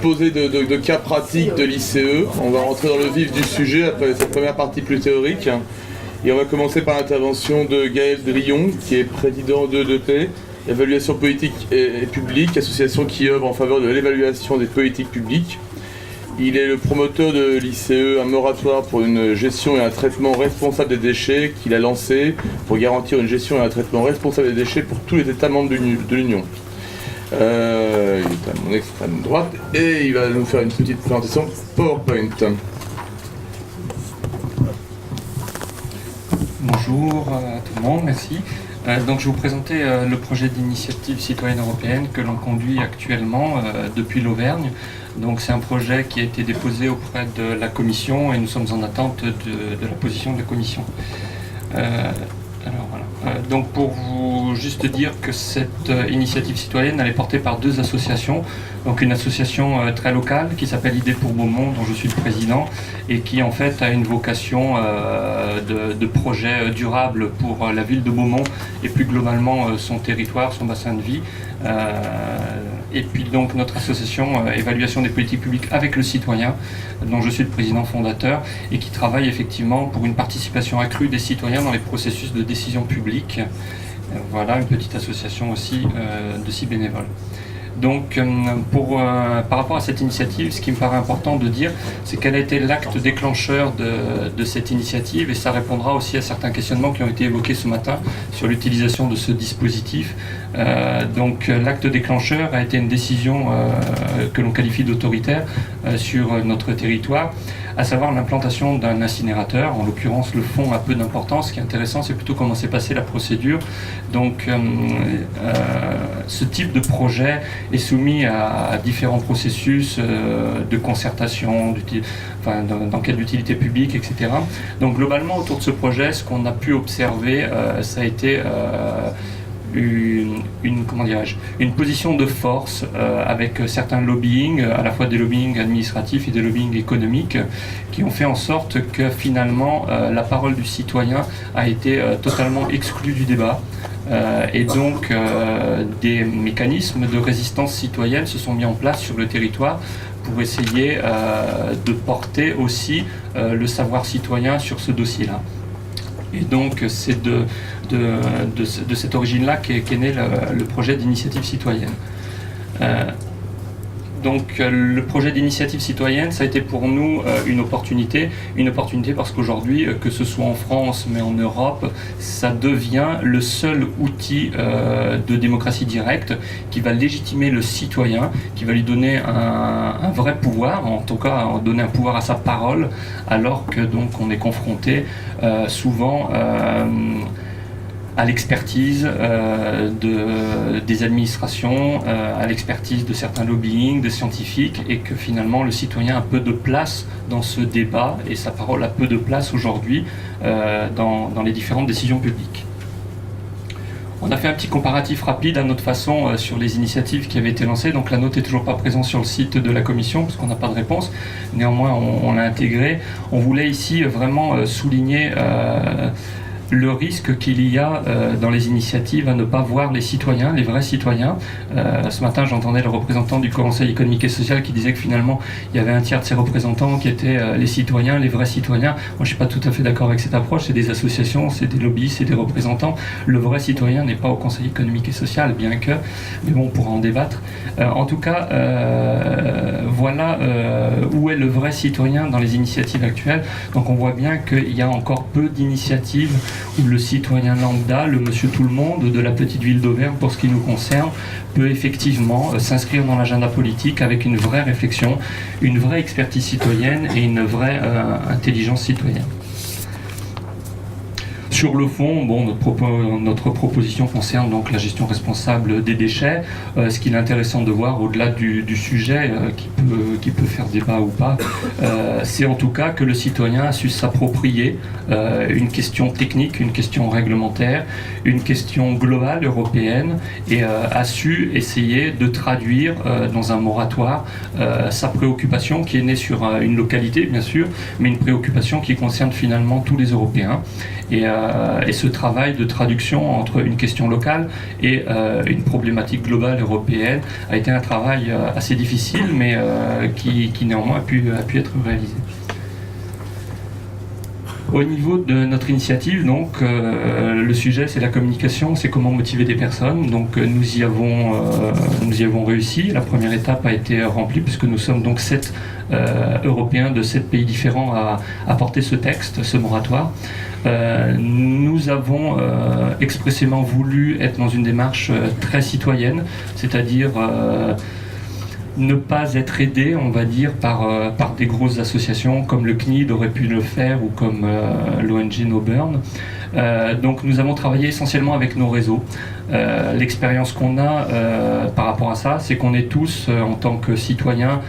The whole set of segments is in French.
disposer de cas pratiques de l'ICE. On va rentrer dans le vif du sujet après cette première partie plus théorique. Et on va commencer par l'intervention de Gaël Drillon, qui est président d'EDP, Évaluation politique et publique, association qui œuvre en faveur de l'évaluation des politiques publiques. Il est le promoteur de l'ICE, un moratoire pour une gestion et un traitement responsable des déchets qu'il a lancé pour garantir une gestion et un traitement responsable des déchets pour tous les États membres de l'Union. Il est à mon extrême droite et il va nous faire une petite présentation PowerPoint. Bonjour à tout le monde, merci. Donc je vais vous présenter le projet d'initiative citoyenne européenne que l'on conduit actuellement depuis l'Auvergne. Donc c'est un projet qui a été déposé auprès de la Commission et nous sommes en attente de la position de la Commission. Alors voilà. Donc pour vous juste dire que cette initiative citoyenne elle est portée par deux associations. Donc une association très locale qui s'appelle Idées pour Beaumont, dont je suis le président, et qui en fait a une vocation de projet durable pour la ville de Beaumont et plus globalement son territoire, son bassin de vie. Et puis donc notre association Évaluation des politiques publiques avec le citoyen, dont je suis le président fondateur, et qui travaille effectivement pour une participation accrue des citoyens dans les processus de décision publique. Voilà, une petite association aussi de 6 bénévoles. Donc par rapport à cette initiative, ce qui me paraît important de dire, c'est quel a été l'acte déclencheur de cette initiative, et ça répondra aussi à certains questionnements qui ont été évoqués ce matin sur l'utilisation de ce dispositif. Donc l'acte déclencheur a été une décision que l'on qualifie d'autoritaire sur notre territoire, à savoir l'implantation d'un incinérateur. En l'occurrence, le fond a peu d'importance. Ce qui est intéressant, c'est plutôt comment s'est passée la procédure. Donc ce type de projet est soumis à différents processus de concertation, d'enquête d'utilité publique, etc. Donc globalement, autour de ce projet, ce qu'on a pu observer, ça a été une position de force avec certains lobbying, à la fois des lobbying administratifs et des lobbying économiques, qui ont fait en sorte que finalement la parole du citoyen a été totalement exclue du débat. Et donc des mécanismes de résistance citoyenne se sont mis en place sur le territoire pour essayer de porter aussi le savoir citoyen sur ce dossier-là. Et donc c'est de cette origine-là qu'est né le projet d'initiative citoyenne. Donc le projet d'initiative citoyenne, ça a été pour nous une opportunité parce qu'aujourd'hui, que ce soit en France mais en Europe, ça devient le seul outil de démocratie directe qui va légitimer le citoyen, qui va lui donner un vrai pouvoir, en tout cas donner un pouvoir à sa parole, alors que donc on est confronté souvent à l'expertise des administrations, à l'expertise de certains lobbying, des scientifiques, et que finalement le citoyen a peu de place dans ce débat et sa parole a peu de place aujourd'hui dans les différentes décisions publiques. On a fait un petit comparatif rapide à notre façon sur les initiatives qui avaient été lancées. Donc la note n'est toujours pas présente sur le site de la Commission parce qu'on n'a pas de réponse. Néanmoins, on l'a intégrée. On voulait ici vraiment souligner le risque qu'il y a dans les initiatives à ne pas voir les citoyens, les vrais citoyens. Ce matin, j'entendais le représentant du Conseil économique et social qui disait que finalement, il y avait un tiers de ses représentants qui étaient les citoyens, les vrais citoyens. Moi, je ne suis pas tout à fait d'accord avec cette approche. C'est des associations, c'est des lobbies, c'est des représentants. Le vrai citoyen n'est pas au Conseil économique et social, bien que, mais bon, on pourra en débattre. En tout cas, voilà où est le vrai citoyen dans les initiatives actuelles. Donc on voit bien qu'il y a encore peu d'initiatives où le citoyen lambda, le monsieur tout le monde de la petite ville d'Auvergne, pour ce qui nous concerne, peut effectivement s'inscrire dans l'agenda politique avec une vraie réflexion, une vraie expertise citoyenne et une vraie intelligence citoyenne. Sur le fond, bon, notre proposition concerne donc la gestion responsable des déchets. Ce qu'il est intéressant de voir au-delà du sujet qui peut faire débat ou pas, c'est en tout cas que le citoyen a su s'approprier une question technique, une question réglementaire, une question globale européenne et a su essayer de traduire dans un moratoire sa préoccupation qui est née sur une localité bien sûr, mais une préoccupation qui concerne finalement tous les Européens. Et et ce travail de traduction entre une question locale et une problématique globale européenne a été un travail assez difficile, mais qui néanmoins a pu être réalisé. Au niveau de notre initiative, donc, le sujet c'est la communication, c'est comment motiver des personnes. Donc nous y avons réussi. La première étape a été remplie puisque nous sommes donc 7 Européens de 7 pays différents à porter ce texte, ce moratoire. Nous avons expressément voulu être dans une démarche très citoyenne, c'est-à-dire ne pas être aidé, on va dire, par des grosses associations comme le CNID aurait pu le faire ou comme l'ONG No Burn. Donc nous avons travaillé essentiellement avec nos réseaux. L'expérience qu'on a par rapport à ça, c'est qu'on est tous, en tant que citoyens,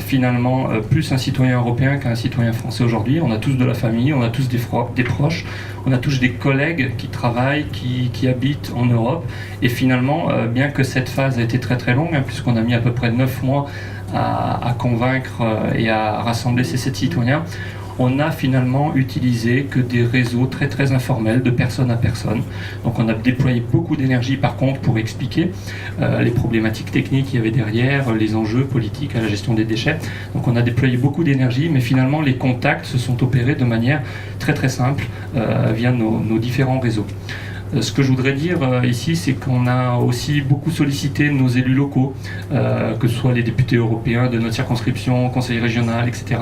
finalement plus un citoyen européen qu'un citoyen français aujourd'hui. On a tous de la famille, on a tous des proches, on a tous des collègues qui travaillent, qui habitent en Europe. Et finalement, bien que cette phase a été très très longue, puisqu'on a mis à peu près 9 mois à convaincre et à rassembler ces 7 citoyens, on a finalement utilisé que des réseaux très très informels de personne à personne. Donc on a déployé beaucoup d'énergie par contre pour expliquer les problématiques techniques qu'il y avait derrière, les enjeux politiques à la gestion des déchets. Donc on a déployé beaucoup d'énergie, mais finalement les contacts se sont opérés de manière très très simple via nos différents réseaux. Ce que je voudrais dire ici, c'est qu'on a aussi beaucoup sollicité nos élus locaux, que ce soit les députés européens de notre circonscription, conseil régional, etc.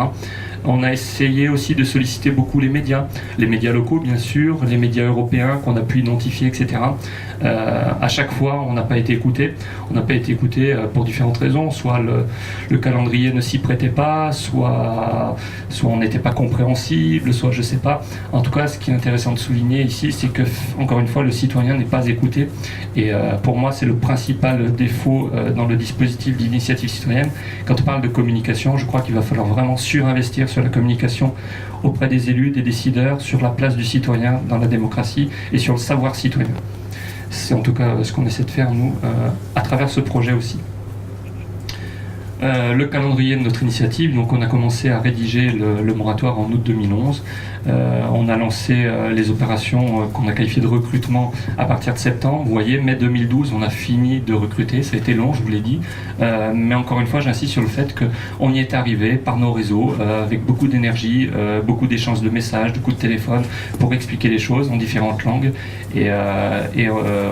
On a essayé aussi de solliciter beaucoup les médias locaux bien sûr, les médias européens qu'on a pu identifier, etc. À chaque fois, on n'a pas été écouté. On n'a pas été écouté pour différentes raisons. Soit le calendrier ne s'y prêtait pas, soit on n'était pas compréhensible, soit je sais pas. En tout cas, ce qui est intéressant de souligner ici, c'est que, encore une fois, le citoyen n'est pas écouté. Et pour moi, c'est le principal défaut dans le dispositif d'initiative citoyenne. Quand on parle de communication, je crois qu'il va falloir vraiment surinvestir sur la communication auprès des élus, des décideurs, sur la place du citoyen dans la démocratie et sur le savoir citoyen. C'est en tout cas ce qu'on essaie de faire, nous, à travers ce projet aussi. Le calendrier de notre initiative, donc on a commencé à rédiger le moratoire en août 2011. On a lancé les opérations qu'on a qualifiées de recrutement à partir de septembre. Vous voyez, mai 2012, on a fini de recruter. Ça a été long, je vous l'ai dit. Mais encore une fois, j'insiste sur le fait qu'on y est arrivé par nos réseaux, avec beaucoup d'énergie, beaucoup d'échanges de messages, de coups de téléphone, pour expliquer les choses en différentes langues. Et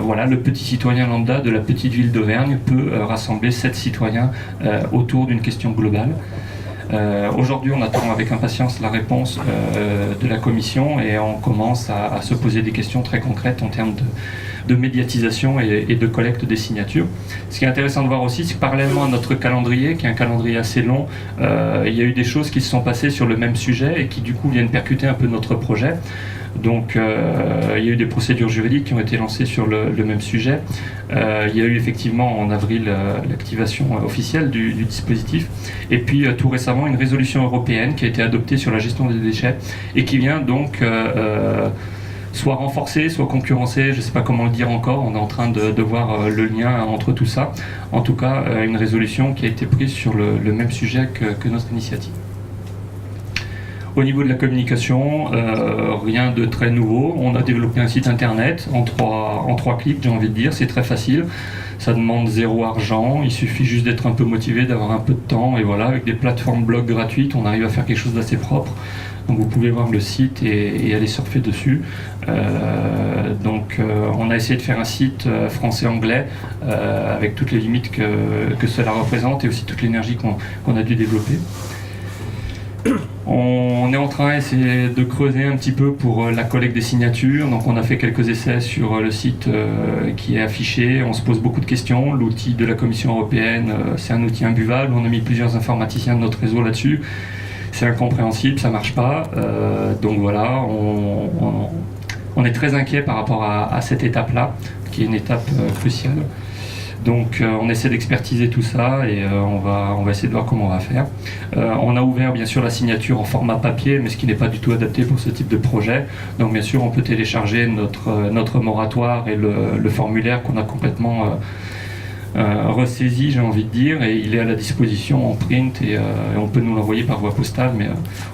voilà, le petit citoyen lambda de la petite ville d'Auvergne peut rassembler 7 citoyens autour d'une question globale. Aujourd'hui, on attend avec impatience la réponse de la commission et on commence à se poser des questions très concrètes en termes de médiatisation et de collecte des signatures. Ce qui est intéressant de voir aussi, c'est que parallèlement à notre calendrier, qui est un calendrier assez long, il y a eu des choses qui se sont passées sur le même sujet et qui du coup viennent percuter un peu notre projet. Donc il y a eu des procédures juridiques qui ont été lancées sur le même sujet. Il y a eu effectivement en avril l'activation officielle du dispositif. Et puis tout récemment une résolution européenne qui a été adoptée sur la gestion des déchets et qui vient donc soit renforcer, soit concurrencer, je ne sais pas comment le dire encore, on est en train de voir le lien entre tout ça. En tout cas, une résolution qui a été prise sur le même sujet que notre initiative. Au niveau de la communication, rien de très nouveau. On a développé un site internet en trois clics, j'ai envie de dire, c'est très facile. Ça demande 0 argent, il suffit juste d'être un peu motivé, d'avoir un peu de temps, et voilà, avec des plateformes blog gratuites, on arrive à faire quelque chose d'assez propre. Donc vous pouvez voir le site et aller surfer dessus. On a essayé de faire un site français-anglais avec toutes les limites que cela représente et aussi toute l'énergie qu'on a dû développer. On est en train d'essayer de creuser un petit peu pour la collecte des signatures. Donc on a fait quelques essais sur le site qui est affiché. On se pose beaucoup de questions. L'outil de la Commission européenne, c'est un outil imbuvable. On a mis plusieurs informaticiens de notre réseau là-dessus. C'est incompréhensible, ça marche pas. Donc voilà, on est très inquiet par rapport à cette étape-là, qui est une étape cruciale. Donc on essaie d'expertiser tout ça et on va essayer de voir comment on va faire. On a ouvert bien sûr la signature en format papier, mais ce qui n'est pas du tout adapté pour ce type de projet. Donc bien sûr on peut télécharger notre moratoire et le formulaire qu'on a complètement ressaisi, j'ai envie de dire, et il est à la disposition en print et on peut nous l'envoyer par voie postale, mais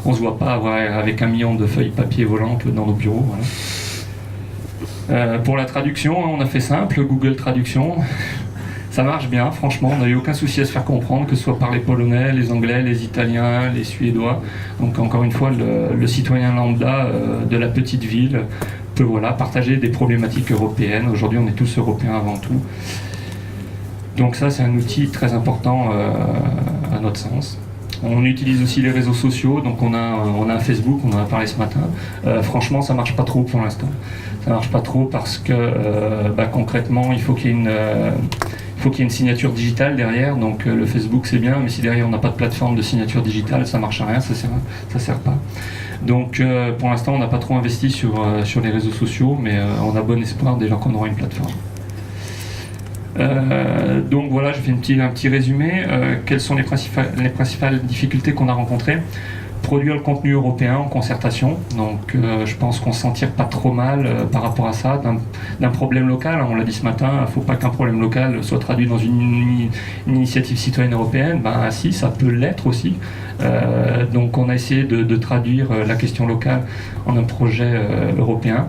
on ne se voit pas avec 1 million de feuilles papier volantes dans nos bureaux. Voilà. Pour la traduction, on a fait simple, Google Traduction. Ça marche bien, franchement, on n'a eu aucun souci à se faire comprendre, que ce soit par les Polonais, les Anglais, les Italiens, les Suédois. Donc encore une fois, le citoyen lambda de la petite ville peut partager des problématiques européennes. Aujourd'hui, on est tous européens avant tout. Donc ça, c'est un outil très important à notre sens. On utilise aussi les réseaux sociaux, donc on a un Facebook, on en a parlé ce matin. Franchement, ça marche pas trop pour l'instant. Ça marche pas trop parce que concrètement, il faut qu'il y ait une signature digitale derrière. Donc le Facebook c'est bien, mais si derrière on n'a pas de plateforme de signature digitale, ça marche à rien, ça sert pas. Donc pour l'instant, on n'a pas trop investi sur les réseaux sociaux, mais on a bon espoir dès lors qu'on aura une plateforme. Donc voilà, je fais un petit résumé. Quelles sont les principales difficultés qu'on a rencontrées? Produire le contenu européen en concertation, donc je pense qu'on s'en tire pas trop mal par rapport à ça, d'un problème local, on l'a dit ce matin, il ne faut pas qu'un problème local soit traduit dans une initiative citoyenne européenne, si, ça peut l'être aussi. Donc on a essayé de traduire la question locale en un projet européen.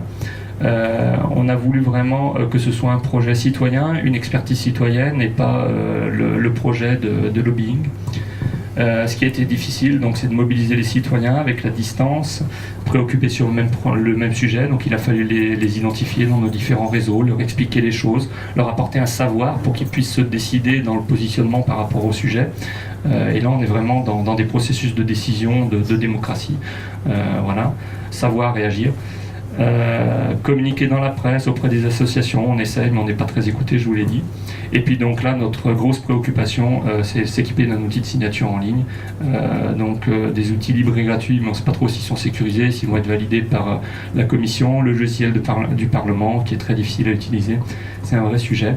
On a voulu vraiment que ce soit un projet citoyen, une expertise citoyenne et pas le projet de lobbying. Ce qui a été difficile, donc, c'est de mobiliser les citoyens avec la distance, préoccupés sur le même sujet. Donc il a fallu les identifier dans nos différents réseaux, leur expliquer les choses, leur apporter un savoir pour qu'ils puissent se décider dans le positionnement par rapport au sujet. Et là, on est vraiment dans des processus de décision, de démocratie. Savoir et agir. Communiquer dans la presse, auprès des associations, on essaye, mais on n'est pas très écouté, je vous l'ai dit. Et puis donc là, notre grosse préoccupation, c'est s'équiper d'un outil de signature en ligne. Des outils libres et gratuits, mais on ne sait pas trop s'ils sont sécurisés, s'ils vont être validés par la Commission, le logiciel du Parlement, qui est très difficile à utiliser. C'est un vrai sujet.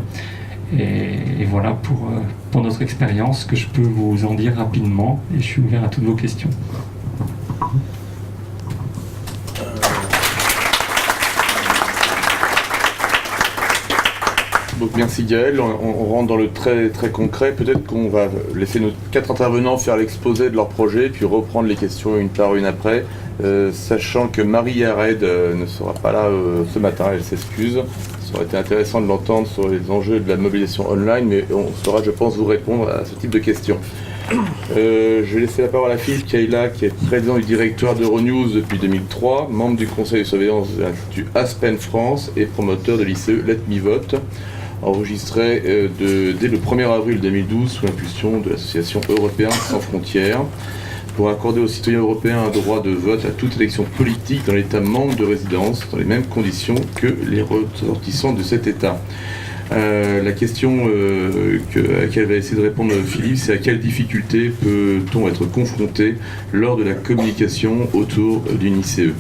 Et voilà pour notre expérience, que je peux vous en dire rapidement, et je suis ouvert à toutes vos questions. Donc merci Gaël, on rentre dans le très très concret. Peut-être qu'on va laisser nos 4 intervenants faire l'exposé de leur projet, puis reprendre les questions une par une après, sachant que Marie Yared ne sera pas là ce matin, elle s'excuse. Ça aurait été intéressant de l'entendre sur les enjeux de la mobilisation online, mais on saura, je pense, vous répondre à ce type de questions. Je vais laisser la parole à Philippe Kayla, qui est président du directoire d'Euronews depuis 2003, membre du conseil de surveillance de l'Institut Aspen France et promoteur de l'ICE Let Me Vote, enregistré dès le 1er avril 2012 sous l'impulsion de l'association Européens sans frontières, pour accorder aux citoyens européens un droit de vote à toute élection politique dans l'État membre de résidence, dans les mêmes conditions que les ressortissants de cet État. La question à laquelle va essayer de répondre Philippe, c'est à quelles difficultés peut-on être confronté lors de la communication autour d'une ICE?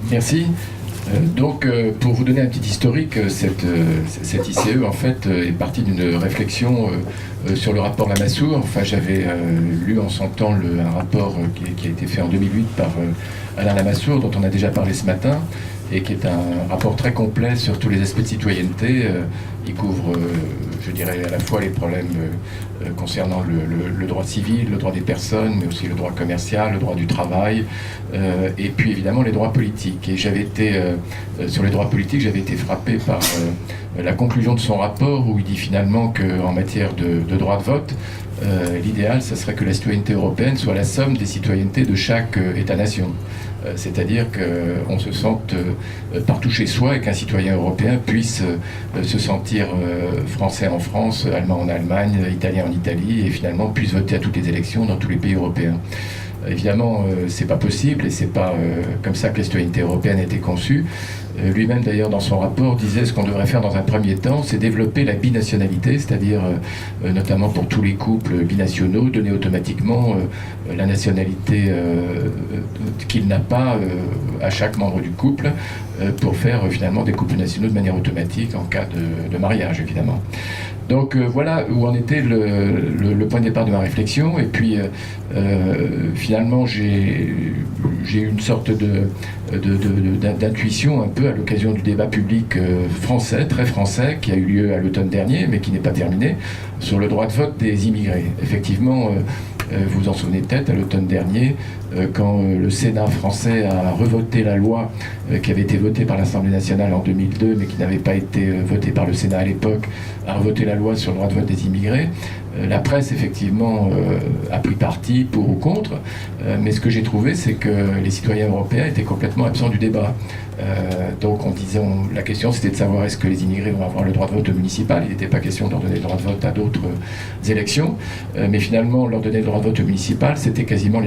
Merci. Pour vous donner un petit historique, cette ICE en fait est partie d'une réflexion sur le rapport Lamassoure. Enfin, j'avais lu en son temps un rapport qui a été fait en 2008 par Alain Lamassoure, dont on a déjà parlé ce matin, et qui est un rapport très complet sur tous les aspects de citoyenneté. Il couvre, je dirais, à la fois les problèmes concernant le droit civil, le droit des personnes, mais aussi le droit commercial, le droit du travail, et puis évidemment les droits politiques. Et j'avais été, sur les droits politiques, j'avais été frappé par la conclusion de son rapport, où il dit finalement qu'en matière de droit de vote, l'idéal, ce serait que la citoyenneté européenne soit la somme des citoyennetés de chaque État-nation. C'est-à-dire qu'on se sente partout chez soi et qu'un citoyen européen puisse se sentir français en France, allemand en Allemagne, italien en Italie, et finalement puisse voter à toutes les élections dans tous les pays européens. Évidemment, c'est pas possible et c'est pas comme ça que la citoyenneté européenne a été conçue. Lui-même, d'ailleurs, dans son rapport, disait ce qu'on devrait faire dans un premier temps, c'est développer la binationalité, c'est-à-dire notamment pour tous les couples binationaux, donner automatiquement la nationalité qu'il n'a pas à chaque membre du couple, pour faire finalement des couples nationaux de manière automatique en cas de mariage, évidemment. Donc voilà où en était le point de départ de ma réflexion. Et puis finalement j'ai eu une sorte d'intuition un peu à l'occasion du débat public français, très français, qui a eu lieu à l'automne dernier, mais qui n'est pas terminé, sur le droit de vote des immigrés. Effectivement, Vous vous en souvenez peut-être, à l'automne dernier, quand le Sénat français a revoté la loi qui avait été votée par l'Assemblée nationale en 2002, mais qui n'avait pas été votée par le Sénat à l'époque, a revoté la loi sur le droit de vote des immigrés. La presse, effectivement, a pris parti pour ou contre, mais ce que j'ai trouvé, c'est que les citoyens européens étaient complètement absents du débat. Donc la question c'était de savoir est-ce que les immigrés vont avoir le droit de vote municipal. Il n'était pas question de leur donner le droit de vote à d'autres élections, mais finalement leur donner le droit de vote municipal, c'était quasiment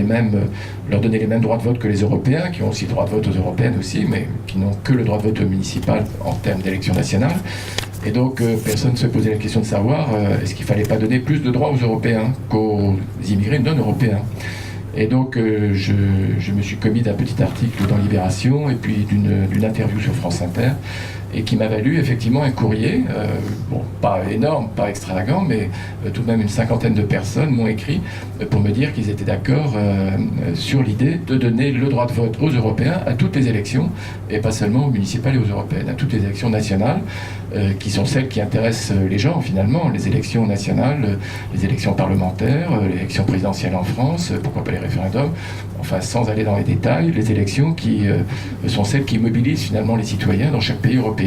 leur donner les mêmes droits de vote que les Européens, qui ont aussi le droit de vote aux européennes aussi, mais qui n'ont que le droit de vote municipal en termes d'élection nationale. Et donc personne ne se posait la question de savoir est-ce qu'il ne fallait pas donner plus de droits aux Européens qu'aux immigrés non européens. Et donc je me suis commis d'un petit article dans Libération et puis d'une interview sur France Inter, et qui m'a valu effectivement un courrier, bon, pas énorme, pas extravagant, mais tout de même une cinquantaine de personnes m'ont écrit pour me dire qu'ils étaient d'accord sur l'idée de donner le droit de vote aux Européens à toutes les élections, et pas seulement aux municipales et aux européennes, à toutes les élections nationales, qui sont celles qui intéressent les gens finalement, les élections nationales, les élections parlementaires, l'élection présidentielle en France, pourquoi pas les référendums, enfin sans aller dans les détails, les élections qui sont celles qui mobilisent finalement les citoyens dans chaque pays européen.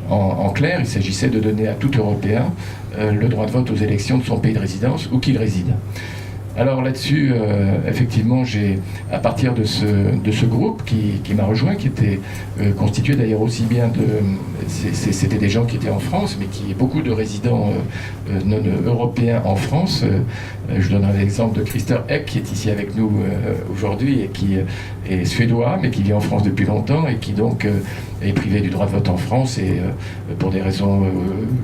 En clair, il s'agissait de donner à tout Européen le droit de vote aux élections de son pays de résidence où qu'il réside. Alors là-dessus, effectivement, à partir de ce groupe qui m'a rejoint, qui était constitué d'ailleurs aussi bien c'était des gens qui étaient en France, mais qui beaucoup de résidents non européens en France. Je donne un exemple de Christer Eck, qui est ici avec nous aujourd'hui et qui est suédois, mais qui vit en France depuis longtemps et qui donc est privé du droit de vote en France et pour des raisons,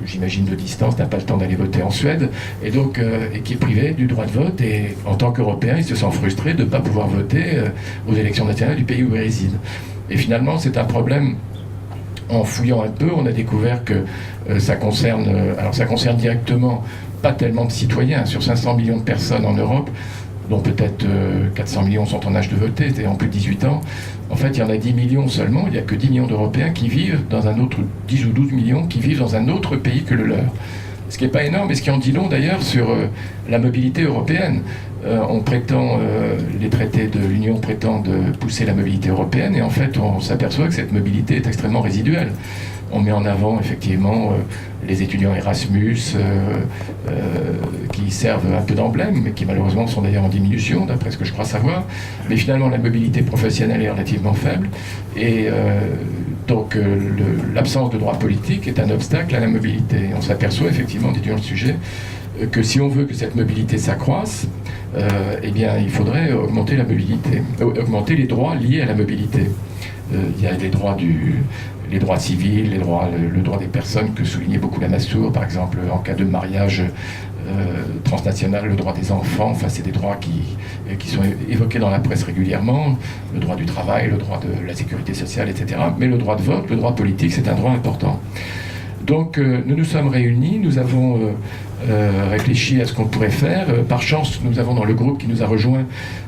j'imagine, de distance, n'a pas le temps d'aller voter en Suède, et donc et qui est privé du droit de vote. Et en tant qu'Européen, il se sent frustré de ne pas pouvoir voter aux élections nationales du pays où il réside. Et finalement, c'est un problème. En fouillant un peu, on a découvert que ça concerne directement pas tellement de citoyens. Sur 500 millions de personnes en Europe, dont peut-être 400 millions sont en âge de voter, c'est en plus de 18 ans. En fait, il y en a 10 millions seulement, il n'y a que 10 millions d'Européens qui vivent dans un autre, 10 ou 12 millions qui vivent dans un autre pays que le leur. Ce qui n'est pas énorme, et ce qui en dit long d'ailleurs sur la mobilité européenne. Les traités de l'Union prétendent pousser la mobilité européenne, et en fait on s'aperçoit que cette mobilité est extrêmement résiduelle. On met en avant effectivement les étudiants Erasmus qui servent un peu d'emblème, mais qui malheureusement sont d'ailleurs en diminution, d'après ce que je crois savoir. Mais finalement la mobilité professionnelle est relativement faible, et donc l'absence de droit politique est un obstacle à la mobilité. Et on s'aperçoit effectivement, en étudiant le sujet, que si on veut que cette mobilité s'accroisse, eh bien il faudrait augmenter la mobilité, augmenter les droits liés à la mobilité. Il y a les droits civils, le droit des personnes que soulignait beaucoup Lamassoure, par exemple en cas de mariage transnational, le droit des enfants, enfin c'est des droits qui sont évoqués dans la presse régulièrement, le droit du travail, le droit de la sécurité sociale, etc. Mais le droit de vote, le droit politique, c'est un droit important. Donc nous nous sommes réunis, nous avons réfléchi à ce qu'on pourrait faire. Par chance, nous avons dans le groupe qui nous a rejoint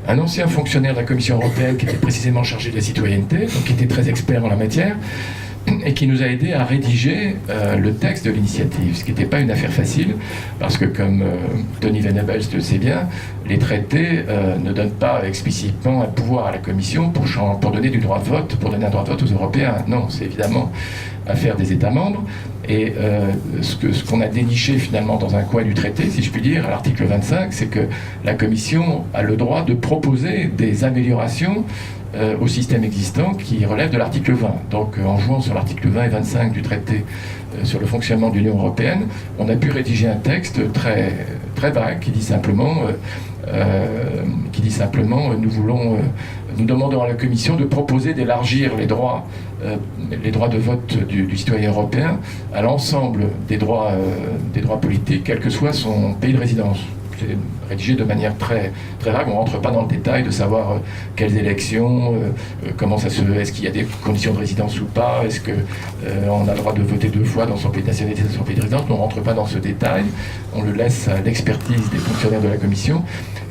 un ancien fonctionnaire de la Commission européenne qui était précisément chargé de la citoyenneté, donc qui était très expert en la matière, et qui nous a aidé à rédiger le texte de l'initiative, ce qui n'était pas une affaire facile, parce que comme Tony Venables le sait bien, les traités ne donnent pas explicitement un pouvoir à la Commission pour donner du droit de vote, pour donner un droit de vote aux Européens. Non, c'est évidemment affaire des États membres. Et ce qu'on a déniché finalement dans un coin du traité, si je puis dire, à l'article 25, c'est que la Commission a le droit de proposer des améliorations au système existant qui relève de l'article 20. Donc en jouant sur l'article 20 et 25 du traité sur le fonctionnement de l'Union européenne, on a pu rédiger un texte très, très vague qui dit simplement nous demandons à la Commission de proposer d'élargir les droits de vote du citoyen européen à l'ensemble des droits politiques, quel que soit son pays de résidence. C'est rédigé de manière très, très vague. On ne rentre pas dans le détail de savoir quelles élections, est-ce qu'il y a des conditions de résidence ou pas, est-ce qu'on a le droit de voter 2 fois dans son pays de nationalité, dans son pays de résidence. On ne rentre pas dans ce détail. On le laisse à l'expertise des fonctionnaires de la Commission.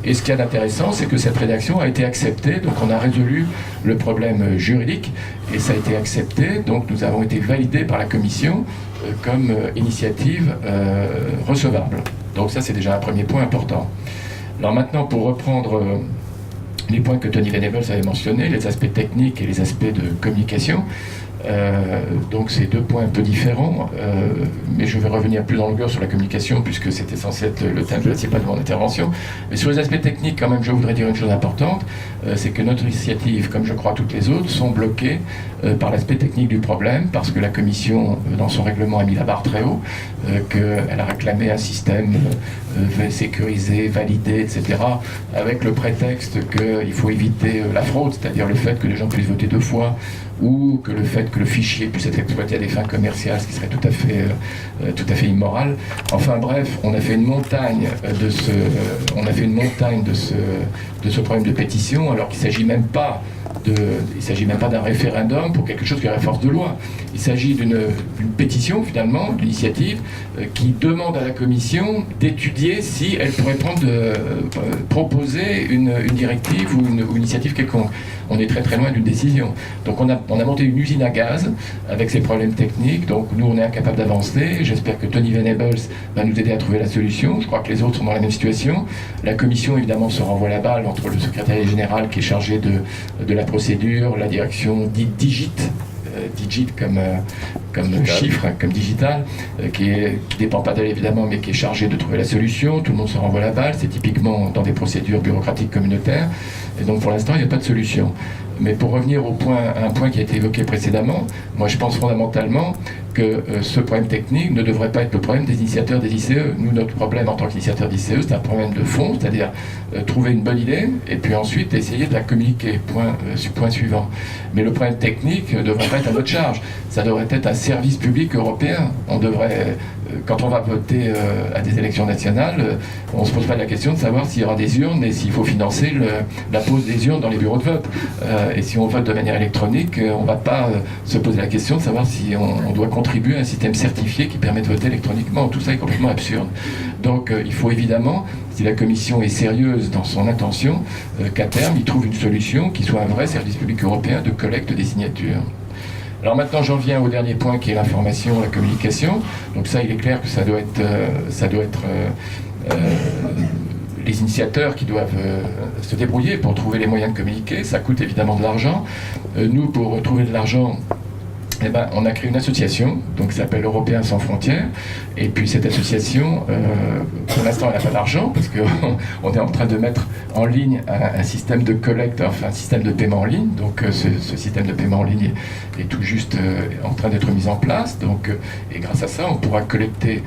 Et ce qu'il y a d'intéressant, c'est que cette rédaction a été acceptée. Donc on a résolu le problème juridique et ça a été accepté. Donc nous avons été validés par la Commission comme initiative recevable. Donc ça, c'est déjà un premier point important. Alors maintenant, pour reprendre les points que Tony Venables avait mentionnés, les aspects techniques et les aspects de communication, donc c'est deux points un peu différents, mais je vais revenir plus en longueur sur la communication puisque c'était censé être le thème principal de mon intervention. Mais sur les aspects techniques, quand même, je voudrais dire une chose importante, c'est que notre initiative, comme je crois toutes les autres, sont bloquées par l'aspect technique du problème, parce que la Commission, dans son règlement, a mis la barre très haut, qu'elle a réclamé un système sécurisé, validé, etc., avec le prétexte qu'il faut éviter la fraude, c'est-à-dire le fait que les gens puissent voter deux fois, ou que le fait que le fichier puisse être exploité à des fins commerciales, ce qui serait tout à fait immoral. Enfin bref, on a fait une montagne de ce problème de pétition, alors qu'il ne s'agit même pas d'un référendum pour quelque chose qui aurait force de loi. Il s'agit d'une pétition, finalement, d'initiative, qui demande à la Commission d'étudier si elle pourrait proposer une directive ou une initiative quelconque. On est très très loin d'une décision. Donc on a monté une usine à gaz avec ces problèmes techniques, donc nous on est incapable d'avancer. J'espère que Tony Venables va nous aider à trouver la solution. Je crois que les autres sont dans la même situation. La Commission évidemment se renvoie la balle entre le secrétariat général qui est chargé de la procédure, la direction dite digit comme chiffre, comme digital, qui dépend pas d'elle évidemment, mais qui est chargé de trouver la solution. Tout le monde se renvoie la balle, c'est typiquement dans des procédures bureaucratiques communautaires, et donc pour l'instant il n'y a pas de solution. Mais pour revenir à un point qui a été évoqué précédemment, moi je pense fondamentalement que ce problème technique ne devrait pas être le problème des initiateurs des ICE. Nous, notre problème en tant qu'initiateur d'ICE, c'est un problème de fond, c'est-à-dire trouver une bonne idée et puis ensuite essayer de la communiquer, point suivant. Mais le problème technique ne devrait pas être à notre charge, ça devrait être un service public européen. On devrait, quand on va voter à des élections nationales, on ne se pose pas la question de savoir s'il y aura des urnes et s'il faut financer la pose des urnes dans les bureaux de vote. Et si on vote de manière électronique, on ne va pas se poser la question de savoir si on doit contribuer à un système certifié qui permet de voter électroniquement. Tout ça est complètement absurde. Donc il faut évidemment, si la Commission est sérieuse dans son intention, qu'à terme, il trouve une solution qui soit un vrai service public européen de collecte des signatures. Alors maintenant, j'en viens au dernier point qui est l'information, la communication. Donc ça, il est clair que ça doit être les initiateurs qui doivent se débrouiller pour trouver les moyens de communiquer. Ça coûte évidemment de l'argent. Nous, pour trouver de l'argent, on a créé une association donc, qui s'appelle Européens sans frontières. Et puis cette association, pour l'instant, elle n'a pas d'argent parce qu'on est en train de mettre en ligne un système de collecte, enfin un système de paiement en ligne. Donc ce système de paiement en ligne est tout juste en train d'être mis en place. Donc, et grâce à ça, on pourra collecter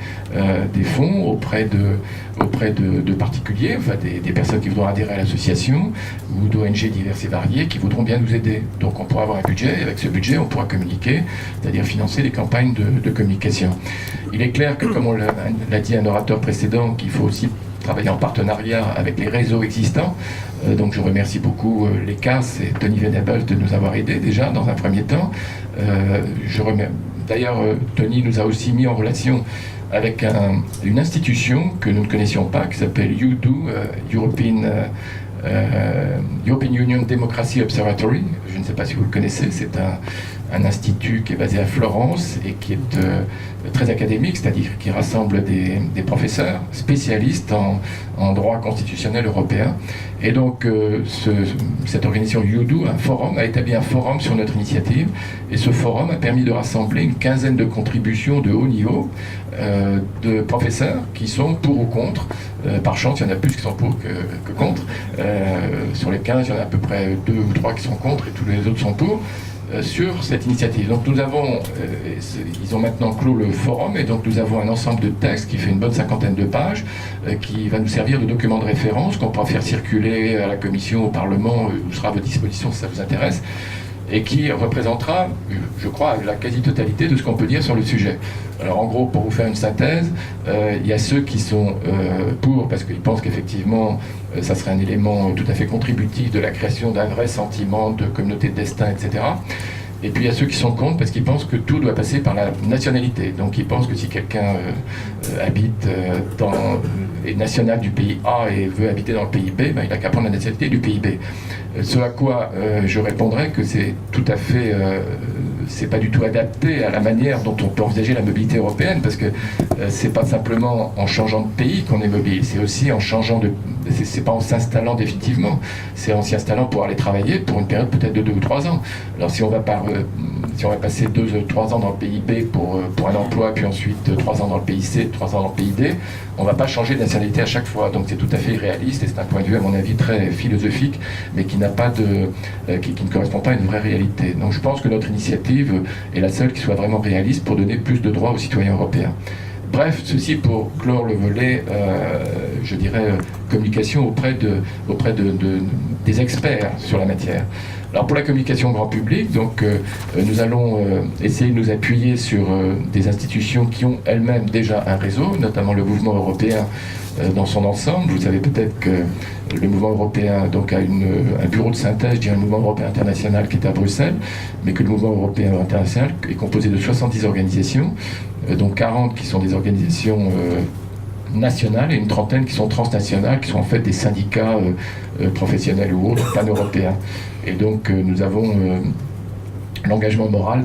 des fonds auprès de particuliers, enfin des personnes qui voudront adhérer à l'association ou d'ONG diverses et variées qui voudront bien nous aider. Donc on pourra avoir un budget et avec ce budget, on pourra communiquer, c'est-à-dire financer des campagnes de communication. Il est clair que, comme on l'a dit un orateur précédent, qu'il faut aussi travailler en partenariat avec les réseaux existants. Donc je remercie beaucoup les CAS et Tony Venables de nous avoir aidés déjà dans un premier temps. D'ailleurs, Tony nous a aussi mis en relation avec une institution que nous ne connaissions pas, qui s'appelle UDO, European Union Democracy Observatory. Je ne sais pas si vous le connaissez, c'est un institut qui est basé à Florence et qui est très académique, c'est-à-dire qui rassemble des professeurs spécialistes en droit constitutionnel européen. Et donc cette organisation UDO, a établi un forum sur notre initiative, et ce forum a permis de rassembler une quinzaine de contributions de haut niveau de professeurs qui sont pour ou contre. Par chance, il y en a plus qui sont pour que contre. Sur les 15, il y en a à peu près 2 ou 3 qui sont contre et tous les autres sont pour. Sur cette initiative. Donc nous avons, ils ont maintenant clos le forum, et donc nous avons un ensemble de textes qui fait une bonne 50aine de pages, qui va nous servir de document de référence qu'on pourra faire circuler à la Commission, au Parlement, où sera à votre disposition si ça vous intéresse, et qui représentera, je crois, la quasi-totalité de ce qu'on peut dire sur le sujet. Alors en gros, pour vous faire une synthèse, il y a ceux qui sont pour, parce qu'ils pensent qu'effectivement, ça serait un élément tout à fait contributif de la création d'un vrai sentiment de communauté de destin, etc. Et puis il y a ceux qui sont contre parce qu'ils pensent que tout doit passer par la nationalité. Donc ils pensent que si quelqu'un est national du pays A et veut habiter dans le pays B, il n'a qu'à prendre la nationalité du pays B. Ce à quoi je répondrai que c'est tout à fait c'est pas du tout adapté à la manière dont on peut envisager la mobilité européenne, parce que c'est pas simplement en changeant de pays qu'on est mobile, c'est aussi en changeant de... C'est pas en s'installant définitivement, c'est en s'y installant pour aller travailler pour une période peut-être de 2 ou 3 ans. Alors si on va passer 2 ou 3 ans dans le pays B pour un emploi, puis ensuite 3 ans dans le pays C, 3 ans dans le pays D, on va pas changer de nationalité à chaque fois. Donc c'est tout à fait irréaliste et c'est un point de vue à mon avis très philosophique, mais qui n'a pas qui ne correspond pas à une vraie réalité. Donc je pense que notre initiative est la seule qui soit vraiment réaliste pour donner plus de droits aux citoyens européens. Bref, ceci pour clore le volet, je dirais, communication auprès des experts sur la matière. Alors pour la communication grand public, donc, nous allons essayer de nous appuyer sur des institutions qui ont elles-mêmes déjà un réseau, notamment le mouvement européen dans son ensemble. Vous savez peut-être que le mouvement européen donc, a un bureau de synthèse, je dirais le mouvement européen international qui est à Bruxelles, mais que le mouvement européen international est composé de 70 organisations, dont 40 qui sont des organisations nationales et une trentaine qui sont transnationales, qui sont en fait des syndicats professionnels ou autres, pan-européens. Et donc nous avons l'engagement moral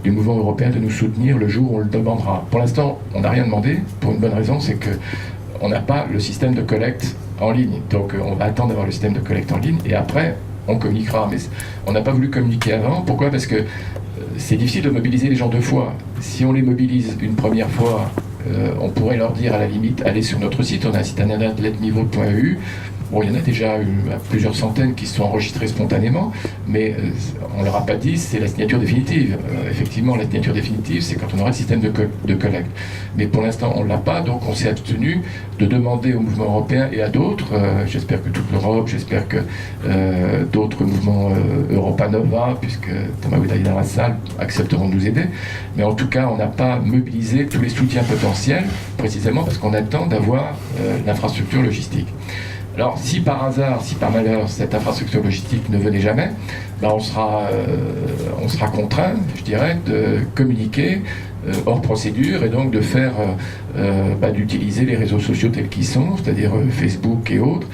du mouvement européen de nous soutenir le jour où on le demandera. Pour l'instant, on n'a rien demandé, pour une bonne raison, c'est qu'on n'a pas le système de collecte en ligne. Donc on va attendre d'avoir le système de collecte en ligne et après on communiquera. Mais on n'a pas voulu communiquer avant. Pourquoi ? Parce que c'est difficile de mobiliser les gens 2 fois. Si on les mobilise une première fois, on pourrait leur dire à la limite, allez sur notre site, on a un site internet letniveau.eu. Bon, il y en a déjà plusieurs centaines qui se sont enregistrés spontanément, mais on ne leur a pas dit c'est la signature définitive. Effectivement, la signature définitive, c'est quand on aura le système de collecte. Mais pour l'instant, on ne l'a pas, donc on s'est abstenu de demander au mouvement européen et à d'autres, j'espère que toute l'Europe, j'espère que d'autres mouvements Europa Nova, puisque Thomas Oudaï dans la salle, accepteront de nous aider. Mais en tout cas, on n'a pas mobilisé tous les soutiens potentiels, précisément parce qu'on attend d'avoir l'infrastructure logistique. Alors, si par hasard, si par malheur, cette infrastructure logistique ne venait jamais, ben on sera contraint, je dirais, de communiquer hors procédure et donc de faire, d'utiliser les réseaux sociaux tels qu'ils sont, c'est-à-dire Facebook et autres,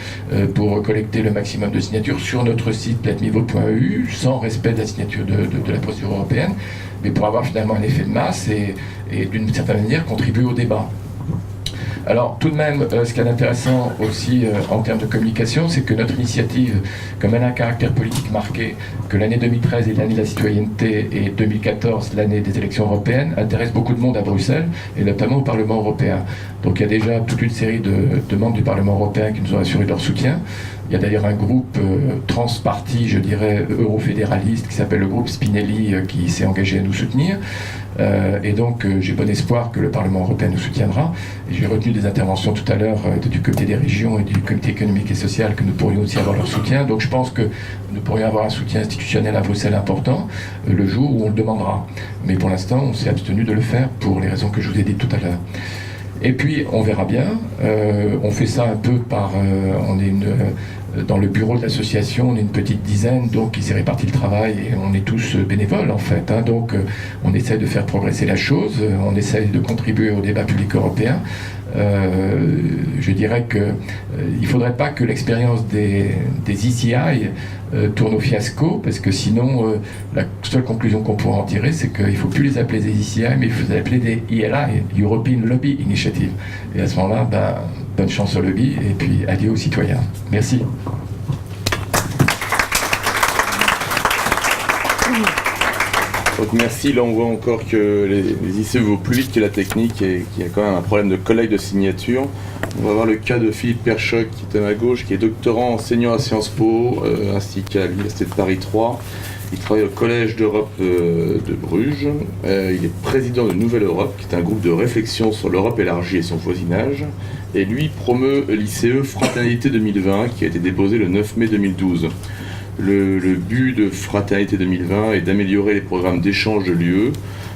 pour collecter le maximum de signatures sur notre site letniveau.eu, sans respect de la signature de la procédure européenne, mais pour avoir finalement un effet de masse et d'une certaine manière contribuer au débat. Alors tout de même, ce qui est intéressant aussi en termes de communication, c'est que notre initiative, comme elle a un caractère politique marqué, que l'année 2013 est l'année de la citoyenneté et 2014 l'année des élections européennes, intéresse beaucoup de monde à Bruxelles et notamment au Parlement européen. Donc il y a déjà toute une série de membres du Parlement européen qui nous ont assuré leur soutien. Il y a d'ailleurs un groupe transparti, je dirais, eurofédéraliste qui s'appelle le groupe Spinelli qui s'est engagé à nous soutenir. Et donc j'ai bon espoir que le Parlement européen nous soutiendra. Et j'ai retenu des interventions tout à l'heure du Comité des régions et du Comité économique et social que nous pourrions aussi avoir leur soutien. Donc je pense que nous pourrions avoir un soutien institutionnel à Bruxelles important le jour où on le demandera. Mais pour l'instant, on s'est abstenu de le faire pour les raisons que je vous ai dites tout à l'heure. Et puis on verra bien. On fait ça un peu par... on est dans le bureau de l'association, on est une petite dizaine, donc il s'est réparti le travail et on est tous bénévoles en fait. Donc on essaie de faire progresser la chose, on essaie de contribuer au débat public européen. Je dirais qu'il ne faudrait pas que l'expérience des ECI tourne au fiasco, parce que sinon la seule conclusion qu'on pourra en tirer, c'est qu'il ne faut plus les appeler des ECI, mais il faut les appeler des ELI, European Lobby Initiative. Et à ce moment-là, bonne chance au lobby et puis adieu aux citoyens. Merci. Donc merci, là on voit encore que les ICE vont plus vite que la technique et qu'il y a quand même un problème de collecte de signatures. On va voir le cas de Philippe Perchoc qui est à ma gauche, qui est doctorant enseignant à Sciences Po, ainsi qu'à l'Université de Paris 3. Il travaille au Collège d'Europe de Bruges. Il est président de Nouvelle Europe, qui est un groupe de réflexion sur l'Europe élargie et son voisinage. Et lui promeut l'ICE Fraternité 2020, qui a été déposé le 9 mai 2012. Le but de Fraternité 2020 est d'améliorer les programmes d'échange de l'UE,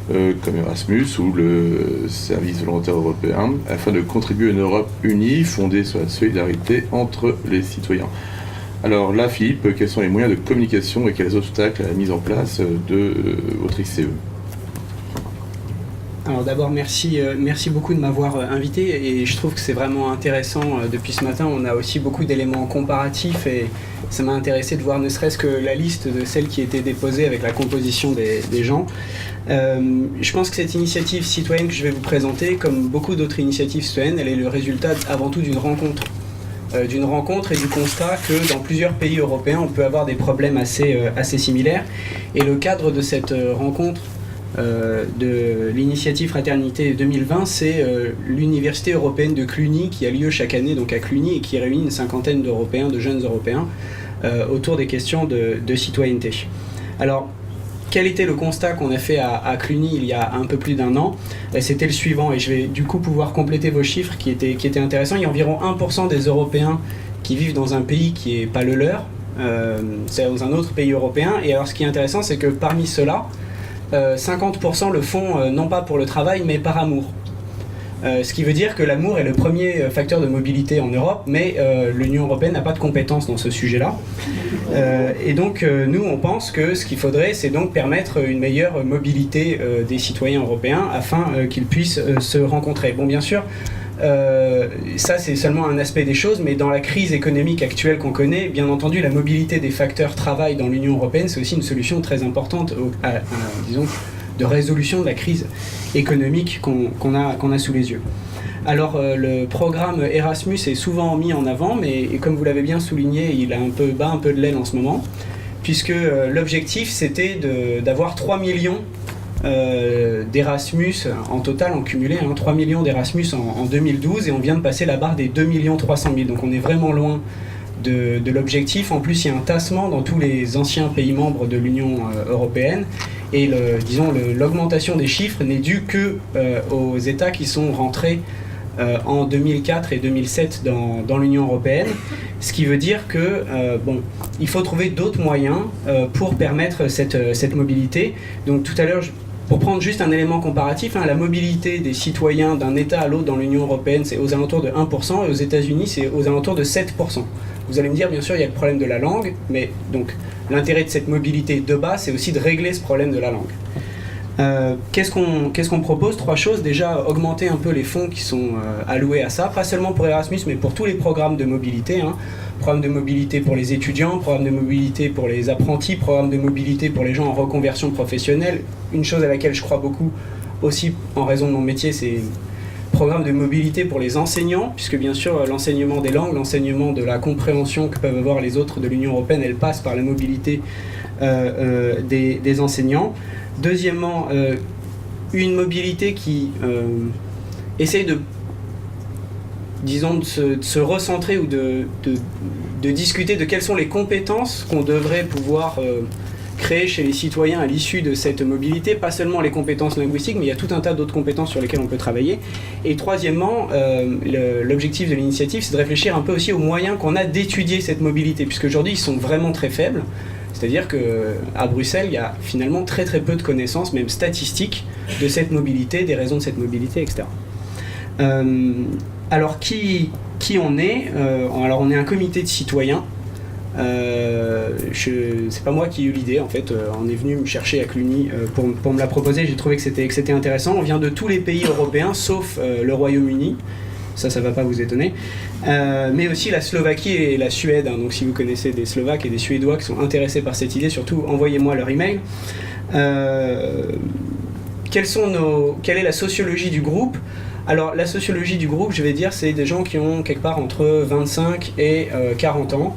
comme Erasmus ou le service volontaire européen, afin de contribuer à une Europe unie, fondée sur la solidarité entre les citoyens. Alors là, Philippe, quels sont les moyens de communication et quels obstacles à la mise en place de votre ICE ? Alors d'abord, merci beaucoup de m'avoir invité et je trouve que c'est vraiment intéressant. Depuis ce matin, on a aussi beaucoup d'éléments comparatifs et ça m'a intéressé de voir ne serait-ce que la liste de celles qui étaient déposées avec la composition des gens. Je pense que cette initiative citoyenne que je vais vous présenter, comme beaucoup d'autres initiatives citoyennes, elle est le résultat avant tout d'une rencontre et du constat que dans plusieurs pays européens, on peut avoir des problèmes assez similaires. Et le cadre de cette rencontre de l'initiative Fraternité 2020, c'est l'Université européenne de Cluny qui a lieu chaque année donc à Cluny et qui réunit une cinquantaine d'Européens, de jeunes Européens, autour des questions de citoyenneté. Alors, quel était le constat qu'on a fait à Cluny il y a un peu plus d'un an? C'était le suivant, et je vais du coup pouvoir compléter vos chiffres qui étaient intéressants. Il y a environ 1% des Européens qui vivent dans un pays qui n'est pas le leur, c'est dans un autre pays européen. Et alors ce qui est intéressant, c'est que parmi ceux-là, 50% le font non pas pour le travail, mais par amour. Ce qui veut dire que l'amour est le premier facteur de mobilité en Europe, mais l'Union européenne n'a pas de compétences dans ce sujet-là. Et donc nous, on pense que ce qu'il faudrait, c'est donc permettre une meilleure mobilité des citoyens européens afin qu'ils puissent se rencontrer. Bon, bien sûr, ça c'est seulement un aspect des choses, mais dans la crise économique actuelle qu'on connaît, bien entendu, la mobilité des facteurs travail dans l'Union européenne, c'est aussi une solution très importante, disons, de résolution de la crise économique qu'on a sous les yeux. Alors le programme Erasmus est souvent mis en avant, mais comme vous l'avez bien souligné, il a bat un peu de l'aile en ce moment, puisque l'objectif c'était d'avoir 3 millions d'Erasmus en total, en cumulé, 3 millions d'Erasmus en 2012, et on vient de passer la barre des 2 300 000, donc on est vraiment loin de l'objectif. En plus, il y a un tassement dans tous les anciens pays membres de l'Union européenne, et l'augmentation des chiffres n'est due que aux États qui sont rentrés en 2004 et 2007 dans l'Union européenne, ce qui veut dire que il faut trouver d'autres moyens pour permettre cette mobilité. Donc tout à l'heure, pour prendre juste un élément comparatif, la mobilité des citoyens d'un État à l'autre dans l'Union européenne, c'est aux alentours de 1%, et aux États-Unis, c'est aux alentours de 7%. Vous allez me dire, bien sûr, il y a le problème de la langue, mais donc l'intérêt de cette mobilité de base, c'est aussi de régler ce problème de la langue. Qu'est-ce qu'on propose? 3 choses. Déjà, augmenter un peu les fonds qui sont alloués à ça, pas seulement pour Erasmus, mais pour tous les programmes de mobilité. Programme de mobilité pour les étudiants, programme de mobilité pour les apprentis, programme de mobilité pour les gens en reconversion professionnelle. Une chose à laquelle je crois beaucoup aussi en raison de mon métier, c'est programme de mobilité pour les enseignants, puisque bien sûr l'enseignement des langues, l'enseignement de la compréhension que peuvent avoir les autres de l'Union européenne, elle passe par la mobilité des enseignants. Deuxièmement, une mobilité qui essaye de se recentrer ou de discuter de quelles sont les compétences qu'on devrait pouvoir créer chez les citoyens à l'issue de cette mobilité, pas seulement les compétences linguistiques, mais il y a tout un tas d'autres compétences sur lesquelles on peut travailler. Et troisièmement, l'objectif de l'initiative, c'est de réfléchir un peu aussi aux moyens qu'on a d'étudier cette mobilité, puisqu'aujourd'hui, ils sont vraiment très faibles. C'est-à-dire qu'à Bruxelles, il y a finalement très très peu de connaissances, même statistiques, de cette mobilité, des raisons de cette mobilité, etc. Alors, qui on est? Alors, on est un comité de citoyens. C'est pas moi qui ai eu l'idée, en fait. On est venu me chercher à Cluny pour me la proposer. J'ai trouvé que c'était intéressant. On vient de tous les pays européens, sauf le Royaume-Uni. Ça va pas vous étonner. Mais aussi la Slovaquie et la Suède. Donc si vous connaissez des Slovaques et des Suédois qui sont intéressés par cette idée, surtout envoyez-moi leur email. Quelle est la sociologie du groupe? Alors la sociologie du groupe, je vais dire, c'est des gens qui ont quelque part entre 25 et 40 ans.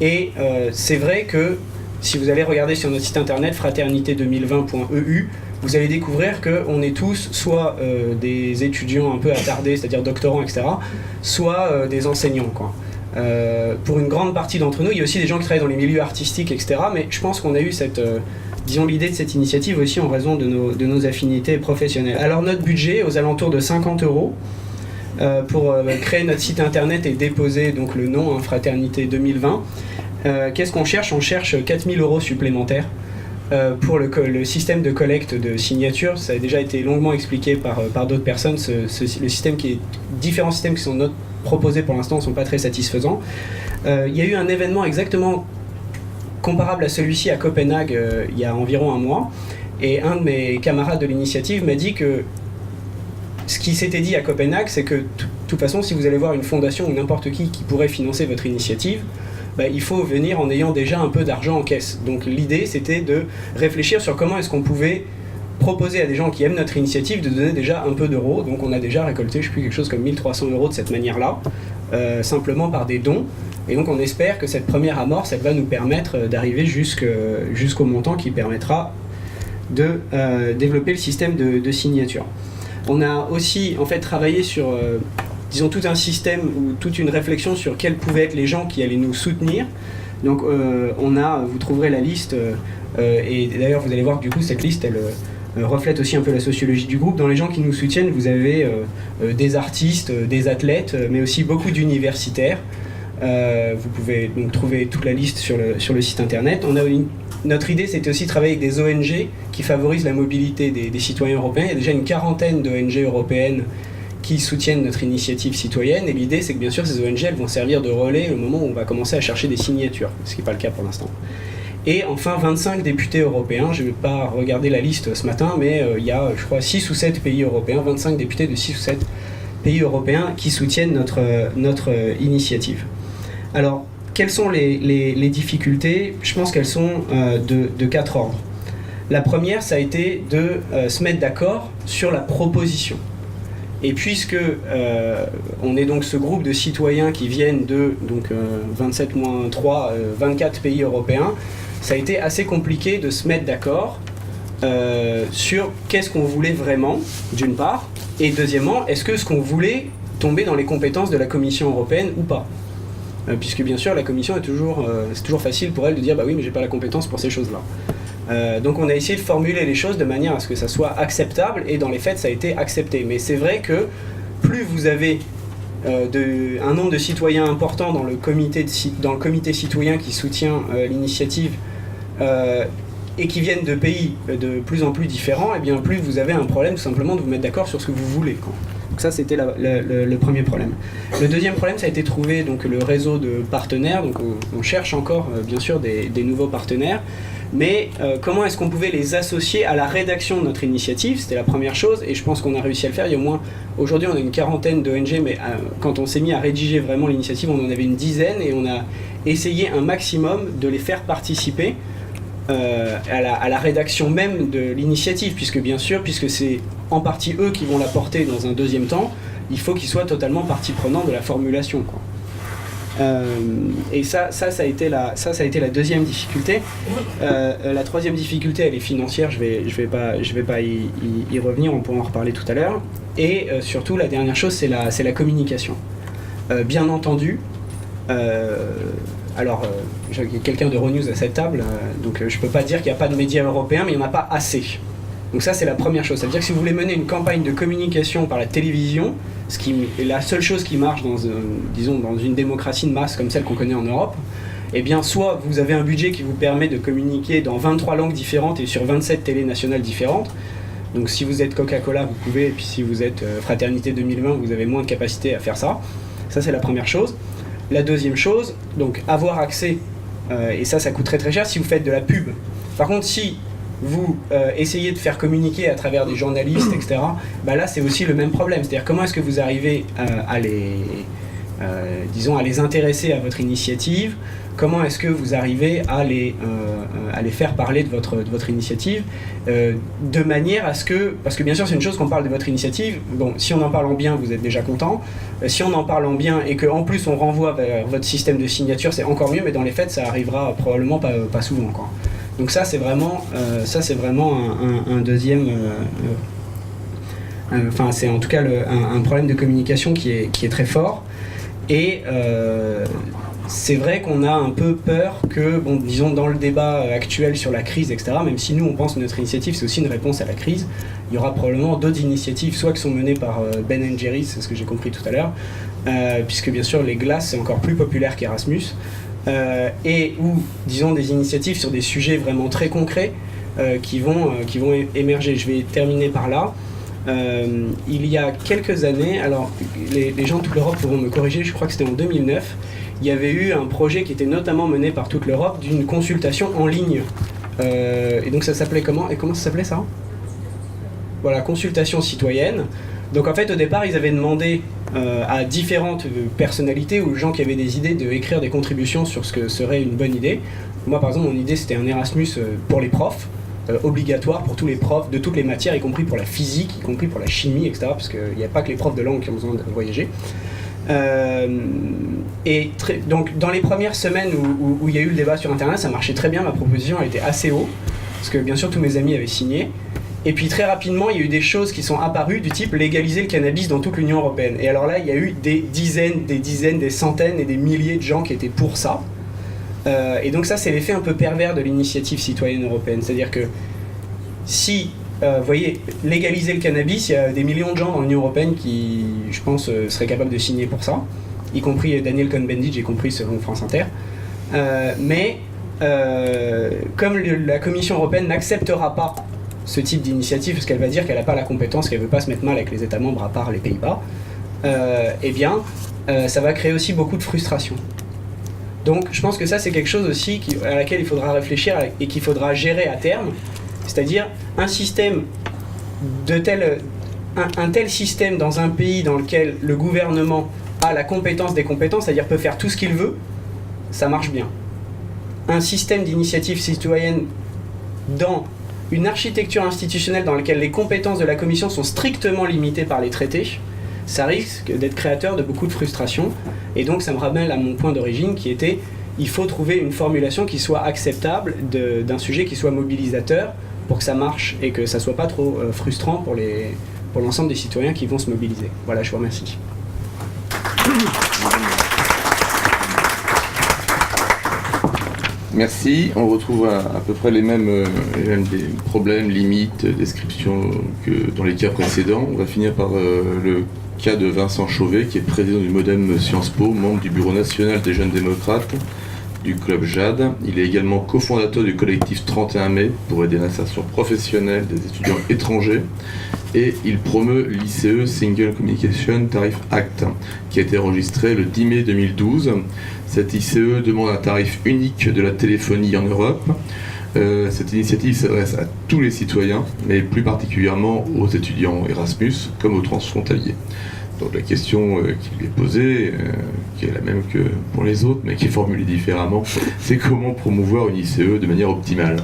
Et c'est vrai que si vous allez regarder sur notre site internet fraternité2020.eu, vous allez découvrir qu'on est tous soit des étudiants un peu attardés, c'est-à-dire doctorants, etc., soit des enseignants, quoi. Pour une grande partie d'entre nous, il y a aussi des gens qui travaillent dans les milieux artistiques, etc., mais je pense qu'on a eu l'idée de cette initiative aussi en raison de nos affinités professionnelles. Alors notre budget, aux alentours de 50 € pour créer notre site internet et déposer donc le nom, Fraternité 2020. Qu'est-ce qu'on cherche? On cherche 4 000 € supplémentaires pour le système de collecte de signatures. Ça a déjà été longuement expliqué par d'autres personnes. Le système différents systèmes qui sont proposés pour l'instant ne sont pas très satisfaisants. Il y a eu un événement exactement comparable à celui-ci à Copenhague il y a environ un mois, et un de mes camarades de l'initiative m'a dit que ce qui s'était dit à Copenhague, c'est que de toute façon, si vous allez voir une fondation ou n'importe qui pourrait financer votre initiative, il faut venir en ayant déjà un peu d'argent en caisse. Donc l'idée, c'était de réfléchir sur comment est-ce qu'on pouvait proposer à des gens qui aiment notre initiative de donner déjà un peu d'euros. Donc on a déjà récolté, je sais plus, quelque chose comme 1300 € de cette manière-là, simplement par des dons. Et donc on espère que cette première amorce, elle va nous permettre d'arriver jusqu'au montant qui permettra de développer le système de signature. On a aussi en fait travaillé sur disons tout un système ou toute une réflexion sur quels pouvaient être les gens qui allaient nous soutenir. Donc vous trouverez la liste et d'ailleurs vous allez voir que du coup cette liste elle reflète aussi un peu la sociologie du groupe. Dans les gens qui nous soutiennent, vous avez des artistes, des athlètes, mais aussi beaucoup d'universitaires. Vous pouvez donc trouver toute la liste sur le site internet. Notre idée, c'était aussi de travailler avec des ONG qui favorisent la mobilité des citoyens européens. Il y a déjà une quarantaine d'ONG européennes qui soutiennent notre initiative citoyenne. Et l'idée, c'est que bien sûr, ces ONG, elles vont servir de relais au moment où on va commencer à chercher des signatures, ce qui n'est pas le cas pour l'instant. Et enfin, 25 députés européens. Je ne vais pas regarder la liste ce matin, mais il y a, je crois, 6 ou 7 pays européens, 25 députés de 6 ou 7 pays européens qui soutiennent notre initiative. Alors, quelles sont les difficultés ? Je pense qu'elles sont de 4 ordres. La première, ça a été de se mettre d'accord sur la proposition. Et puisque on est donc ce groupe de citoyens qui viennent de 27-3, 24 pays européens, ça a été assez compliqué de se mettre d'accord sur qu'est-ce qu'on voulait vraiment, d'une part, et deuxièmement, est-ce que ce qu'on voulait tomber dans les compétences de la Commission européenne ou pas ? Puisque bien sûr la Commission c'est toujours facile pour elle de dire bah oui mais j'ai pas la compétence pour ces choses-là. Donc on a essayé de formuler les choses de manière à ce que ça soit acceptable et dans les faits ça a été accepté. Mais c'est vrai que plus vous avez un nombre de citoyens important dans le comité citoyen qui soutient l'initiative et qui viennent de pays de plus en plus différents, et bien plus vous avez un problème tout simplement de vous mettre d'accord sur ce que vous voulez, quoi. Donc ça c'était le premier problème. Le deuxième problème ça a été de trouver donc, le réseau de partenaires, donc on cherche encore bien sûr des nouveaux partenaires, mais comment est-ce qu'on pouvait les associer à la rédaction de notre initiative, c'était la première chose et je pense qu'on a réussi à le faire. Il y a au moins, aujourd'hui on a une quarantaine d'ONG, mais quand on s'est mis à rédiger vraiment l'initiative on en avait une dizaine et on a essayé un maximum de les faire participer à la rédaction même de l'initiative, puisque c'est en partie eux qui vont la porter dans un deuxième temps, il faut qu'ils soient totalement partie prenante de la formulation, quoi. Et ça a été la deuxième difficulté. La troisième difficulté, elle est financière, je vais pas y revenir, on pourra en reparler tout à l'heure. Et surtout, la dernière chose, c'est la communication. Bien entendu, alors, il y a quelqu'un d'Euronews à cette table, donc je ne peux pas dire qu'il n'y a pas de médias européens, mais il n'y en a pas assez. Donc ça, c'est la première chose. Ça veut dire que si vous voulez mener une campagne de communication par la télévision, ce qui est la seule chose qui marche dans une démocratie de masse comme celle qu'on connaît en Europe, eh bien, soit vous avez un budget qui vous permet de communiquer dans 23 langues différentes et sur 27 télés nationales différentes. Donc si vous êtes Coca-Cola, vous pouvez, et puis si vous êtes Fraternité 2020, vous avez moins de capacité à faire ça. Ça, c'est la première chose. La deuxième chose, donc avoir accès, et ça coûte très très cher si vous faites de la pub. Par contre, si vous essayez de faire communiquer à travers des journalistes, etc., bah là c'est aussi le même problème. C'est-à-dire comment est-ce que vous arrivez à les intéresser à votre initiative, comment est-ce que vous arrivez à les faire parler de votre initiative de manière à ce que, parce que bien sûr c'est une chose qu'on parle de votre initiative, bon, si on en parle en bien vous êtes déjà content, si on en parle en bien et qu'en plus on renvoie vers votre système de signature c'est encore mieux, mais dans les faits ça arrivera probablement pas souvent, quoi. Donc ça c'est vraiment un deuxième enfin c'est en tout cas un problème de communication qui est très fort. Et c'est vrai qu'on a un peu peur que, bon, disons dans le débat actuel sur la crise, etc., même si nous on pense que notre initiative c'est aussi une réponse à la crise, il y aura probablement d'autres initiatives, soit qui sont menées par Ben & Jerry's, c'est ce que j'ai compris tout à l'heure, puisque bien sûr les glaces c'est encore plus populaire qu'Erasmus, et ou disons des initiatives sur des sujets vraiment très concrets qui vont émerger. Je vais terminer par là. Il y a quelques années, alors les gens de toute l'Europe pourront me corriger, je crois que c'était en 2009, il y avait eu un projet qui était notamment mené par toute l'Europe d'une consultation en ligne. Et donc ça s'appelait comment ? Et comment ça s'appelait ça ? Voilà, consultation citoyenne, Donc en fait, au départ, ils avaient demandé à différentes personnalités ou gens qui avaient des idées d'écrire des contributions sur ce que serait une bonne idée. Moi, par exemple, mon idée, c'était un Erasmus pour les profs, obligatoire pour tous les profs de toutes les matières, y compris pour la physique, y compris pour la chimie, etc. Parce qu'il n'y a pas que les profs de langue qui ont besoin de voyager. Donc, dans les premières semaines où il y a eu le débat sur Internet, ça marchait très bien, ma proposition a été assez haut, parce que bien sûr, tous mes amis avaient signé. Et puis très rapidement, il y a eu des choses qui sont apparues du type légaliser le cannabis dans toute l'Union européenne. Et alors là, il y a eu des dizaines, des centaines et des milliers de gens qui étaient pour ça. Et donc ça, c'est l'effet un peu pervers de l'initiative citoyenne européenne. C'est-à-dire que si, vous voyez, légaliser le cannabis, il y a des millions de gens dans l'Union européenne qui, je pense, seraient capables de signer pour ça, y compris Daniel Cohn-Bendit, y compris selon France Inter. Comme la Commission européenne n'acceptera pas ce type d'initiative, parce qu'elle va dire qu'elle n'a pas la compétence, qu'elle ne veut pas se mettre mal avec les États membres à part les Pays-Bas, ça va créer aussi beaucoup de frustration. Donc je pense que ça c'est quelque chose aussi à laquelle il faudra réfléchir et qu'il faudra gérer à terme, c'est-à-dire un tel système dans un pays dans lequel le gouvernement a la compétence des compétences, c'est-à-dire peut faire tout ce qu'il veut, ça marche bien. Un système d'initiative citoyenne dans une architecture institutionnelle dans laquelle les compétences de la Commission sont strictement limitées par les traités, ça risque d'être créateur de beaucoup de frustration. Et donc ça me ramène à mon point d'origine qui était il faut trouver une formulation qui soit acceptable d'un sujet qui soit mobilisateur pour que ça marche et que ça soit pas trop frustrant pour l'ensemble des citoyens qui vont se mobiliser. Voilà, je vous remercie. Merci. On retrouve à peu près les mêmes des problèmes, limites, descriptions que dans les cas précédents. On va finir par le cas de Vincent Chauvet, qui est président du Modem Sciences Po, membre du Bureau national des jeunes démocrates, du Club JAD. Il est également cofondateur du collectif 31 mai pour aider l'insertion professionnelle des étudiants étrangers. Et il promeut l'ICE Single Communication Tariff Act, qui a été enregistré le 10 mai 2012. Cette ICE demande un tarif unique de la téléphonie en Europe. Cette initiative s'adresse à tous les citoyens, mais plus particulièrement aux étudiants Erasmus comme aux transfrontaliers. Donc la question qui lui est posée, qui est la même que pour les autres, mais qui est formulée différemment, c'est comment promouvoir une ICE de manière optimale.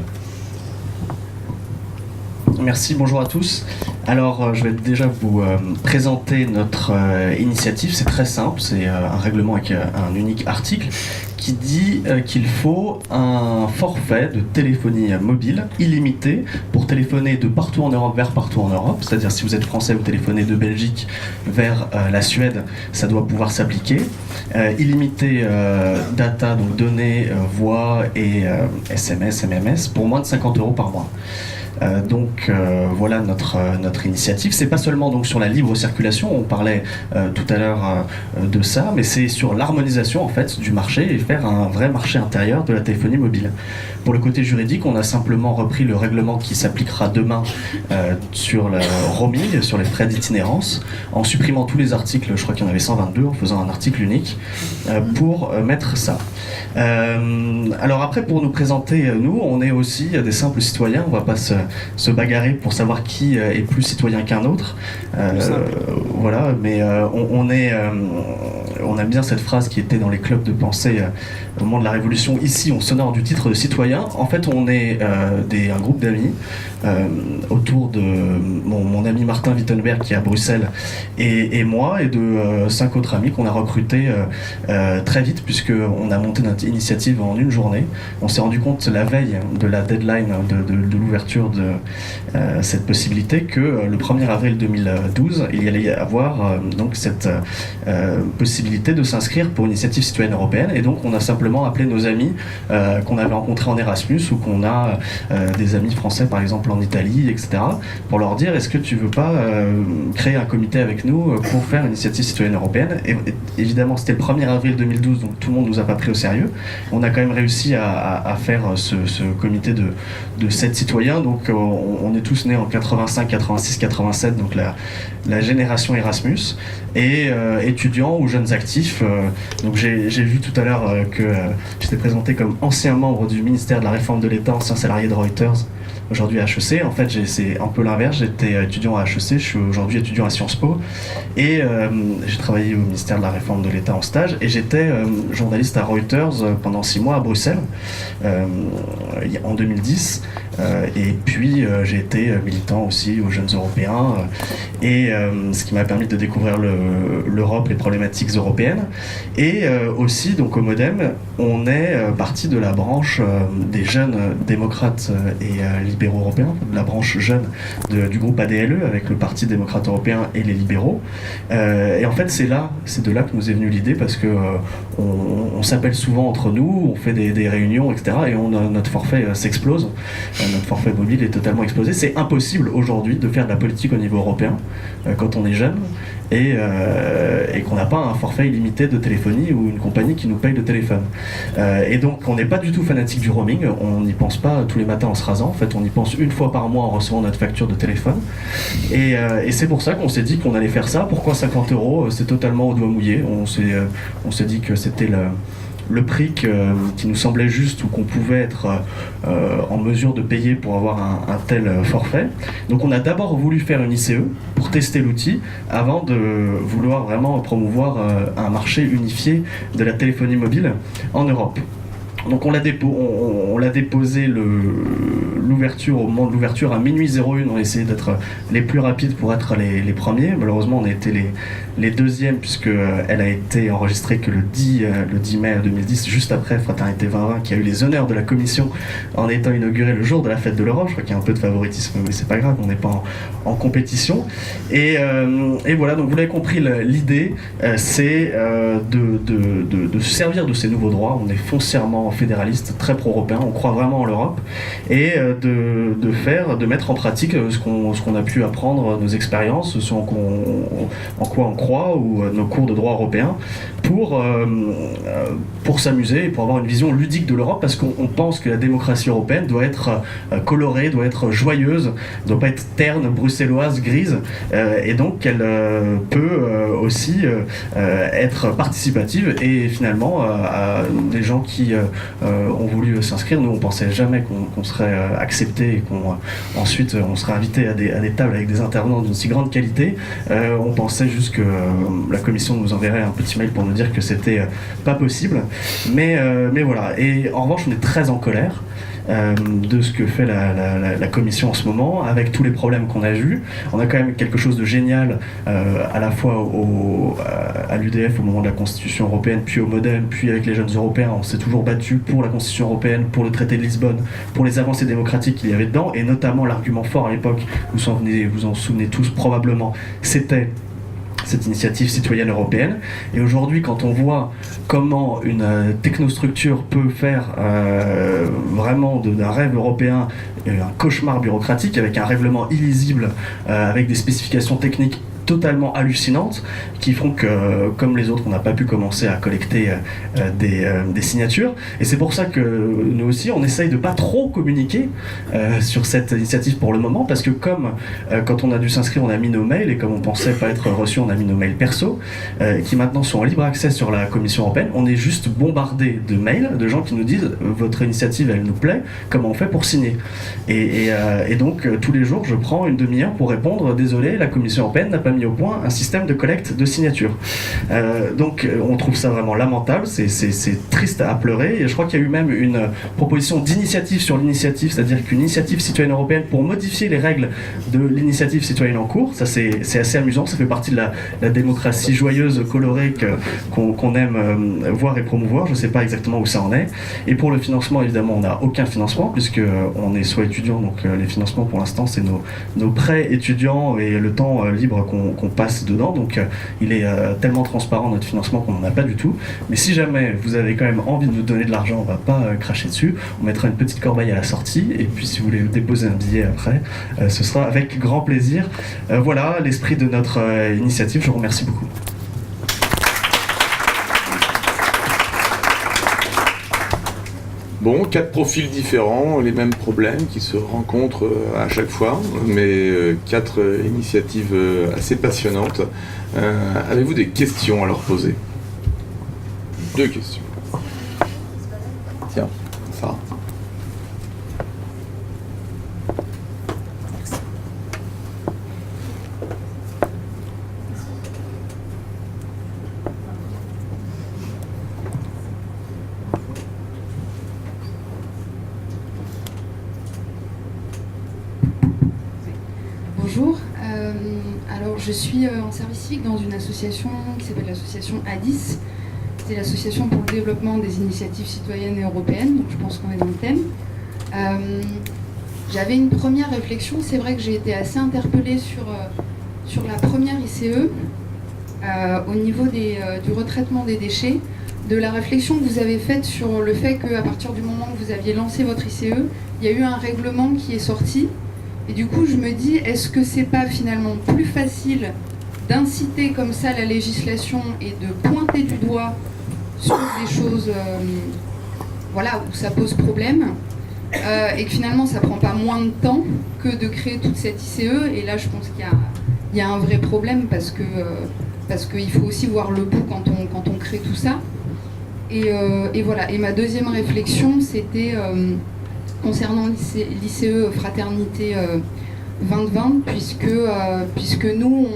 Merci, bonjour à tous. Alors, je vais déjà vous présenter notre initiative. C'est très simple, c'est un règlement avec un unique article qui dit qu'il faut un forfait de téléphonie mobile illimité pour téléphoner de partout en Europe vers partout en Europe. C'est-à-dire, si vous êtes français, vous téléphonez de Belgique vers la Suède, ça doit pouvoir s'appliquer. Illimité data, donc données, voix et SMS, MMS, pour moins de 50 € par mois. Voilà notre initiative. C'est pas seulement donc sur la libre circulation, on parlait tout à l'heure de ça, mais c'est sur l'harmonisation en fait du marché et faire un vrai marché intérieur de la téléphonie mobile. Pour le côté juridique, on a simplement repris le règlement qui s'appliquera demain sur le roaming, sur les frais d'itinérance, en supprimant tous les articles, je crois qu'il y en avait 122, en faisant un article unique pour mettre ça. Alors après, pour nous présenter, nous, on est aussi des simples citoyens, on va pas se bagarrer pour savoir qui est plus citoyen qu'un autre. Voilà, mais on aime bien cette phrase qui était dans les clubs de pensée au moment de la Révolution. Ici, on s'honore du titre de citoyen. En fait, on est un groupe d'amis autour de mon ami Martin Wittenberg qui est à Bruxelles et moi et de 5 autres amis qu'on a recrutés très vite puisqu'on a monté notre initiative en une journée. On s'est rendu compte la veille de la deadline de l'ouverture de cette possibilité que le 1er avril 2012, il y allait y avoir donc cette possibilité de s'inscrire pour une initiative citoyenne européenne et donc on a simplement appelé nos amis qu'on avait rencontrés en Erasmus ou qu'on a des amis français par exemple en Italie, etc. pour leur dire est-ce que tu veux pas créer un comité avec nous pour faire une initiative citoyenne européenne et évidemment c'était le 1er avril 2012 donc tout le monde nous a pas pris au sérieux. On a quand même réussi à faire ce comité de 7 citoyens donc on est tous nés en 85, 86, 87 donc la génération Erasmus et étudiants ou jeunes actifs donc j'ai vu tout à l'heure que j'étais présenté comme ancien membre du ministère de la Réforme de l'État, ancien salarié de Reuters. aujourd'hui à HEC. En fait, c'est un peu l'inverse. J'étais étudiant à HEC, je suis aujourd'hui étudiant à Sciences Po. Et j'ai travaillé au ministère de la Réforme de l'État en stage. Et j'étais journaliste à Reuters pendant 6 mois à Bruxelles, en 2010. Et puis j'ai été militant aussi aux Jeunes Européens. Et ce qui m'a permis de découvrir l'Europe, les problématiques européennes. Et aussi, donc au Modem, on est parti de la branche des jeunes démocrates et libéraux européens, de la branche jeune du groupe ADLE avec le Parti démocrate européen et les libéraux. Et en fait, c'est de là que nous est venue l'idée, parce que on s'appelle souvent entre nous, on fait des réunions, etc. Et notre forfait s'explose. Notre forfait mobile est totalement explosé. C'est impossible aujourd'hui de faire de la politique au niveau européen quand on est jeune et qu'on n'a pas un forfait illimité de téléphonie ou une compagnie qui nous paye le téléphone. Et donc on n'est pas du tout fanatique du roaming, on n'y pense pas tous les matins en se rasant, en fait on y pense une fois par mois en recevant notre facture de téléphone. Et c'est pour ça qu'on s'est dit qu'on allait faire ça. Pourquoi 50 €? C'est totalement au doigt mouillé. On s'est dit que c'était le prix qui nous semblait juste ou qu'on pouvait être en mesure de payer pour avoir un tel forfait. Donc on a d'abord voulu faire une ICE pour tester l'outil avant de vouloir vraiment promouvoir un marché unifié de la téléphonie mobile en Europe. Donc on l'a déposé l'ouverture, au moment de l'ouverture à minuit 01, on a essayé d'être les plus rapides pour être les premiers. Malheureusement on a été les deuxièmes, puisque elle a été enregistrée que le 10 mai 2010, juste après Fraternité 2020, qui a eu les honneurs de la commission en étant inaugurée le jour de la fête de l'Europe. Je crois qu'il y a un peu de favoritisme, mais c'est pas grave, on n'est pas en compétition. Et voilà, donc vous l'avez compris, l'idée c'est de se servir de ces nouveaux droits. On est foncièrement fédéraliste, très pro-européen, on croit vraiment en l'Europe, et de mettre en pratique ce qu'on a pu apprendre, nos expériences, en quoi on croit, ou nos cours de droit européen, pour s'amuser et pour avoir une vision ludique de l'Europe, parce qu'on pense que la démocratie européenne doit être colorée, doit être joyeuse, ne doit pas être terne, bruxelloise, grise, et donc qu'elle peut aussi être participative. Et finalement, des gens qui ont voulu s'inscrire, nous on pensait jamais qu'on serait accepté et qu'ensuite on serait invité à des tables avec des intervenants d'une si grande qualité. On pensait juste que la commission nous enverrait un petit mail pour nous dire que c'était pas possible, mais voilà. Et en revanche on est très en colère de ce que fait la commission en ce moment, avec tous les problèmes qu'on a vus. On a quand même quelque chose de génial, à la fois à l'UDF au moment de la Constitution européenne, puis au Modem, puis avec les Jeunes Européens. On s'est toujours battu pour la Constitution européenne, pour le traité de Lisbonne, pour les avancées démocratiques qu'il y avait dedans, et notamment l'argument fort à l'époque, vous en souvenez tous probablement, c'était cette initiative citoyenne européenne. Et aujourd'hui, quand on voit comment une technostructure peut faire vraiment d'un rêve européen un cauchemar bureaucratique, avec un règlement illisible, avec des spécifications techniques totalement hallucinantes, qui font que, comme les autres, on n'a pas pu commencer à collecter des signatures. Et c'est pour ça que nous aussi, on essaye de pas trop communiquer sur cette initiative pour le moment, parce que comme quand on a dû s'inscrire, on a mis nos mails, et comme on pensait pas être reçu, on a mis nos mails perso, qui maintenant sont en libre accès sur la Commission européenne. On est juste bombardé de mails de gens qui nous disent « Votre initiative, elle nous plaît, comment on fait pour signer ?» Et donc, tous les jours, je prends une demi-heure pour répondre « Désolé, la Commission européenne n'a pas mis au point un système de collecte de signatures. » Donc on trouve ça vraiment lamentable, c'est triste à pleurer, et je crois qu'il y a eu même une proposition d'initiative sur l'initiative, c'est-à-dire qu'une initiative citoyenne européenne pour modifier les règles de l'initiative citoyenne en cours. Ça c'est assez amusant, ça fait partie de la démocratie joyeuse, colorée qu'on aime voir et promouvoir. Je ne sais pas exactement où ça en est. Et pour le financement, évidemment, on n'a aucun financement, puisque on est soit étudiant, donc les financements pour l'instant c'est nos prêts étudiants et le temps libre qu'on passe dedans, donc il est tellement transparent notre financement qu'on n'en a pas du tout. Mais si jamais vous avez quand même envie de nous donner de l'argent, on va pas cracher dessus, on mettra une petite corbeille à la sortie, et puis si vous voulez déposer un billet après, ce sera avec grand plaisir. Voilà l'esprit de notre initiative, je vous remercie beaucoup. Bon, 4 profils différents, les mêmes problèmes qui se rencontrent à chaque fois, mais 4 initiatives assez passionnantes. Avez-vous des questions à leur poser? 2 questions. Tiens, Sarah. je suis en service civique dans une association qui s'appelle l'association ADIS. C'est l'association pour le développement des initiatives citoyennes et européennes, donc je pense qu'on est dans le thème. J'avais une première réflexion, c'est vrai que j'ai été assez interpellée sur la première ICE, au niveau du retraitement des déchets, de la réflexion que vous avez faite sur le fait qu'à partir du moment où vous aviez lancé votre ICE, il y a eu un règlement qui est sorti. Et du coup, je me dis, est-ce que c'est pas finalement plus facile d'inciter comme ça la législation et de pointer du doigt sur des choses voilà, où ça pose problème, et que finalement ça prend pas moins de temps que de créer toute cette ICE. Et là, je pense qu'il y a un vrai problème parce qu'il faut aussi voir le bout quand on crée tout ça. Et voilà. Et ma deuxième réflexion, c'était concernant l'ICE Fraternité 2020, puisque nous,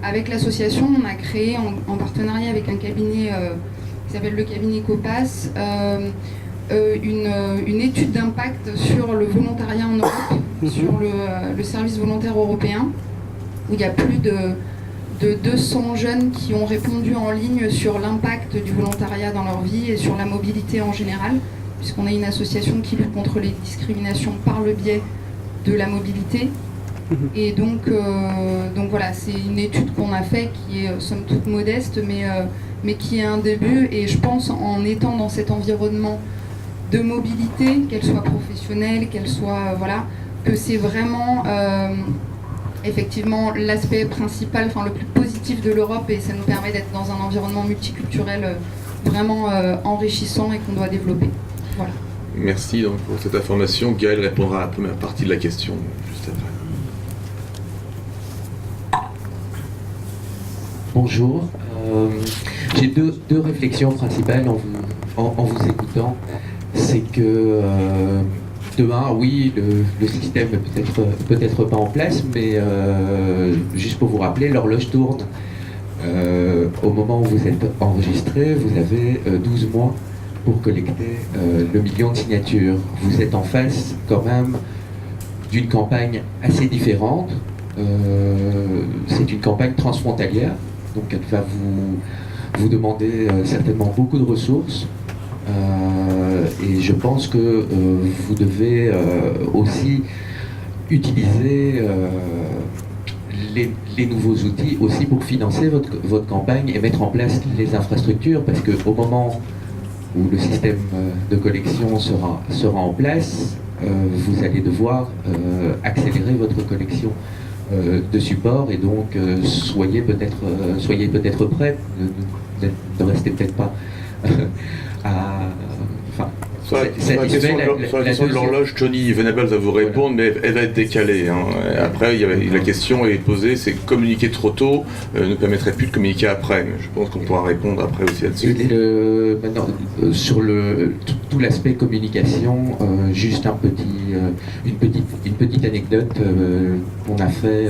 avec l'association, on a créé en partenariat avec un cabinet qui s'appelle le cabinet Copas, une étude d'impact sur le volontariat en Europe, sur le service volontaire européen, où il y a plus de 200 jeunes qui ont répondu en ligne sur l'impact du volontariat dans leur vie et sur la mobilité en général, puisqu'on est une association qui lutte contre les discriminations par le biais de la mobilité. Et donc voilà, c'est une étude qu'on a faite qui est somme toute modeste, mais qui est un début. Et je pense, en étant dans cet environnement de mobilité, qu'elle soit professionnelle, qu'elle soit voilà, que c'est vraiment effectivement l'aspect principal, enfin le plus positif de l'Europe, et ça nous permet d'être dans un environnement multiculturel vraiment enrichissant et qu'on doit développer. Voilà. Merci donc pour cette information. Gaël répondra à la première partie de la question juste après. Bonjour. J'ai deux réflexions principales en vous écoutant. C'est que de un, oui, le système n'est peut-être pas en place, mais juste pour vous rappeler, l'horloge tourne. Au moment où vous êtes enregistré, vous avez 12 mois pour collecter le million de signatures. Vous êtes en face quand même d'une campagne assez différente. C'est une campagne transfrontalière, donc elle va vous demander certainement beaucoup de ressources. Et je pense que vous devez aussi utiliser les nouveaux outils aussi pour financer votre campagne et mettre en place les infrastructures, parce qu'au moment où le système de collection sera en place, vous allez devoir accélérer votre collection de support, et donc soyez peut-être prêts, ne restez peut-être pas sur la question de l'horloge, Johnny Venables va vous répondre, mais elle va être décalée. Hein. Après, la question est posée, c'est communiquer trop tôt ne permettrait plus de communiquer après. Mais je pense qu'on pourra répondre après aussi là-dessus. Maintenant, sur tout l'aspect communication, juste une petite anecdote qu'on a fait.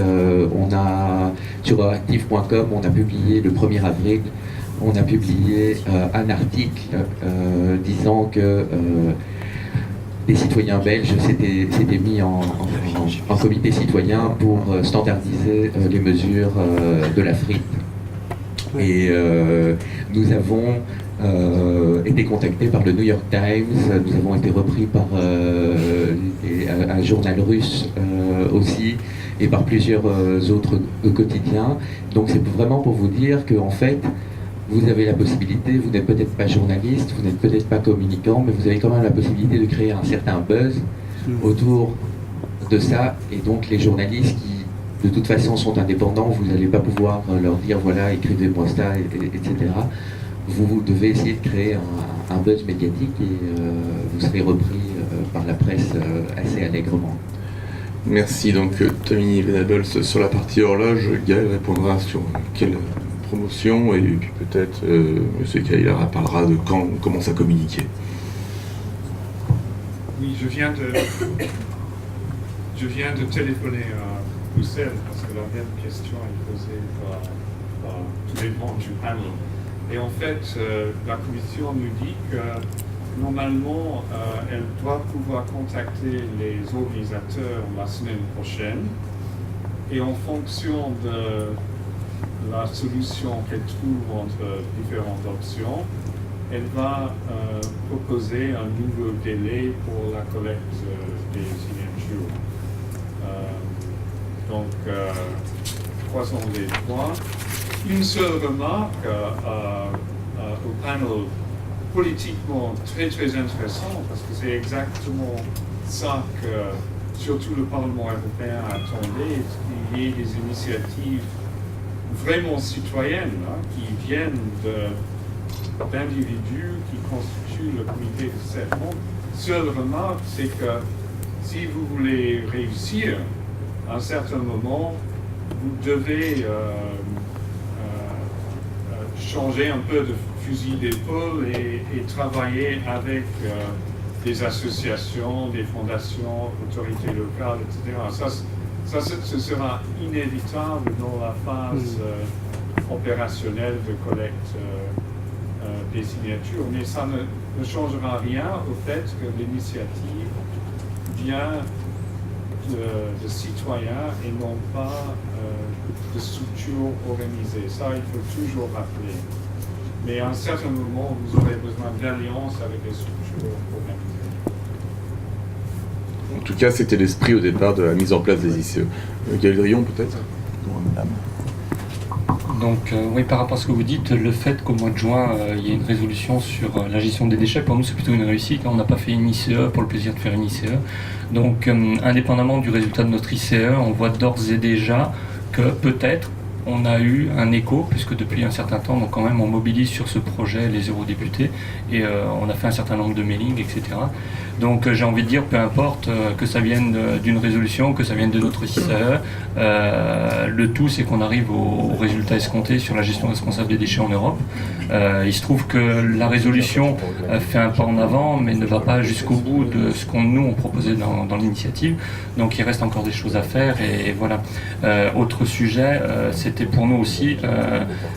Sur Euractiv.com, on a publié le 1er avril. On a publié un article disant que les citoyens belges s'étaient mis en comité citoyen pour standardiser les mesures de la frite. Et nous avons été contactés par le New York Times, nous avons été repris par un journal russe aussi, et par plusieurs autres quotidiens. Donc c'est vraiment pour vous dire qu'en fait, vous avez la possibilité, vous n'êtes peut-être pas journaliste, vous n'êtes peut-être pas communicant, mais vous avez quand même la possibilité de créer un certain buzz autour de ça. Et donc les journalistes qui, de toute façon, sont indépendants, vous n'allez pas pouvoir leur dire, voilà, écrivez-moi ça, etc. Vous devez essayer de créer un buzz médiatique, et vous serez repris par la presse assez allègrement. Merci. Donc Tommy Venables sur la partie horloge, Gaël répondra sur quelle promotion, et puis peut-être M. Kaïlara parlera de quand on commence à communiquer. Oui, je viens de téléphoner à Bruxelles parce que la même question est posée par tous les membres du panel. Et en fait, la Commission nous dit que normalement, elle doit pouvoir contacter les organisateurs la semaine prochaine et en fonction de la solution qu'elle trouve entre différentes options, elle va proposer un nouveau délai pour la collecte des signatures. Donc, croisons les doigts. Une seule remarque au panel, politiquement très très intéressant, parce que c'est exactement ça que surtout le Parlement européen attendait, qu'il y ait des initiatives vraiment citoyennes, qui viennent d'individus qui constituent le comité de serment. Seule remarque, c'est que si vous voulez réussir, à un certain moment, vous devez changer un peu de fusil d'épaule et travailler avec des associations, des fondations, autorités locales, etc. Ça, ce sera inévitable dans la phase opérationnelle de collecte des signatures, mais ça ne changera rien au fait que l'initiative vient de citoyens et non pas de structures organisées. Ça, il faut toujours rappeler. Mais à un certain moment, vous aurez besoin d'alliances avec les structures organisées. En tout cas, c'était l'esprit au départ de la mise en place des ICE. Gaël Drillon, peut-être ? Donc oui, par rapport à ce que vous dites, le fait qu'au mois de juin, il y ait une résolution sur la gestion des déchets, pour nous c'est plutôt une réussite. On n'a pas fait une ICE pour le plaisir de faire une ICE. Donc indépendamment du résultat de notre ICE, on voit d'ores et déjà que peut-être on a eu un écho, puisque depuis un certain temps, donc quand même, on mobilise sur ce projet les eurodéputés et on a fait un certain nombre de mailings, etc. Donc j'ai envie de dire, peu importe que ça vienne d'une résolution, que ça vienne de notre ICE, le tout c'est qu'on arrive au résultat escompté sur la gestion responsable des déchets en Europe. Il se trouve que la résolution fait un pas en avant, mais ne va pas jusqu'au bout de ce qu'on nous on proposait dans l'initiative. Donc il reste encore des choses à faire et voilà. Autre sujet, c'était pour nous aussi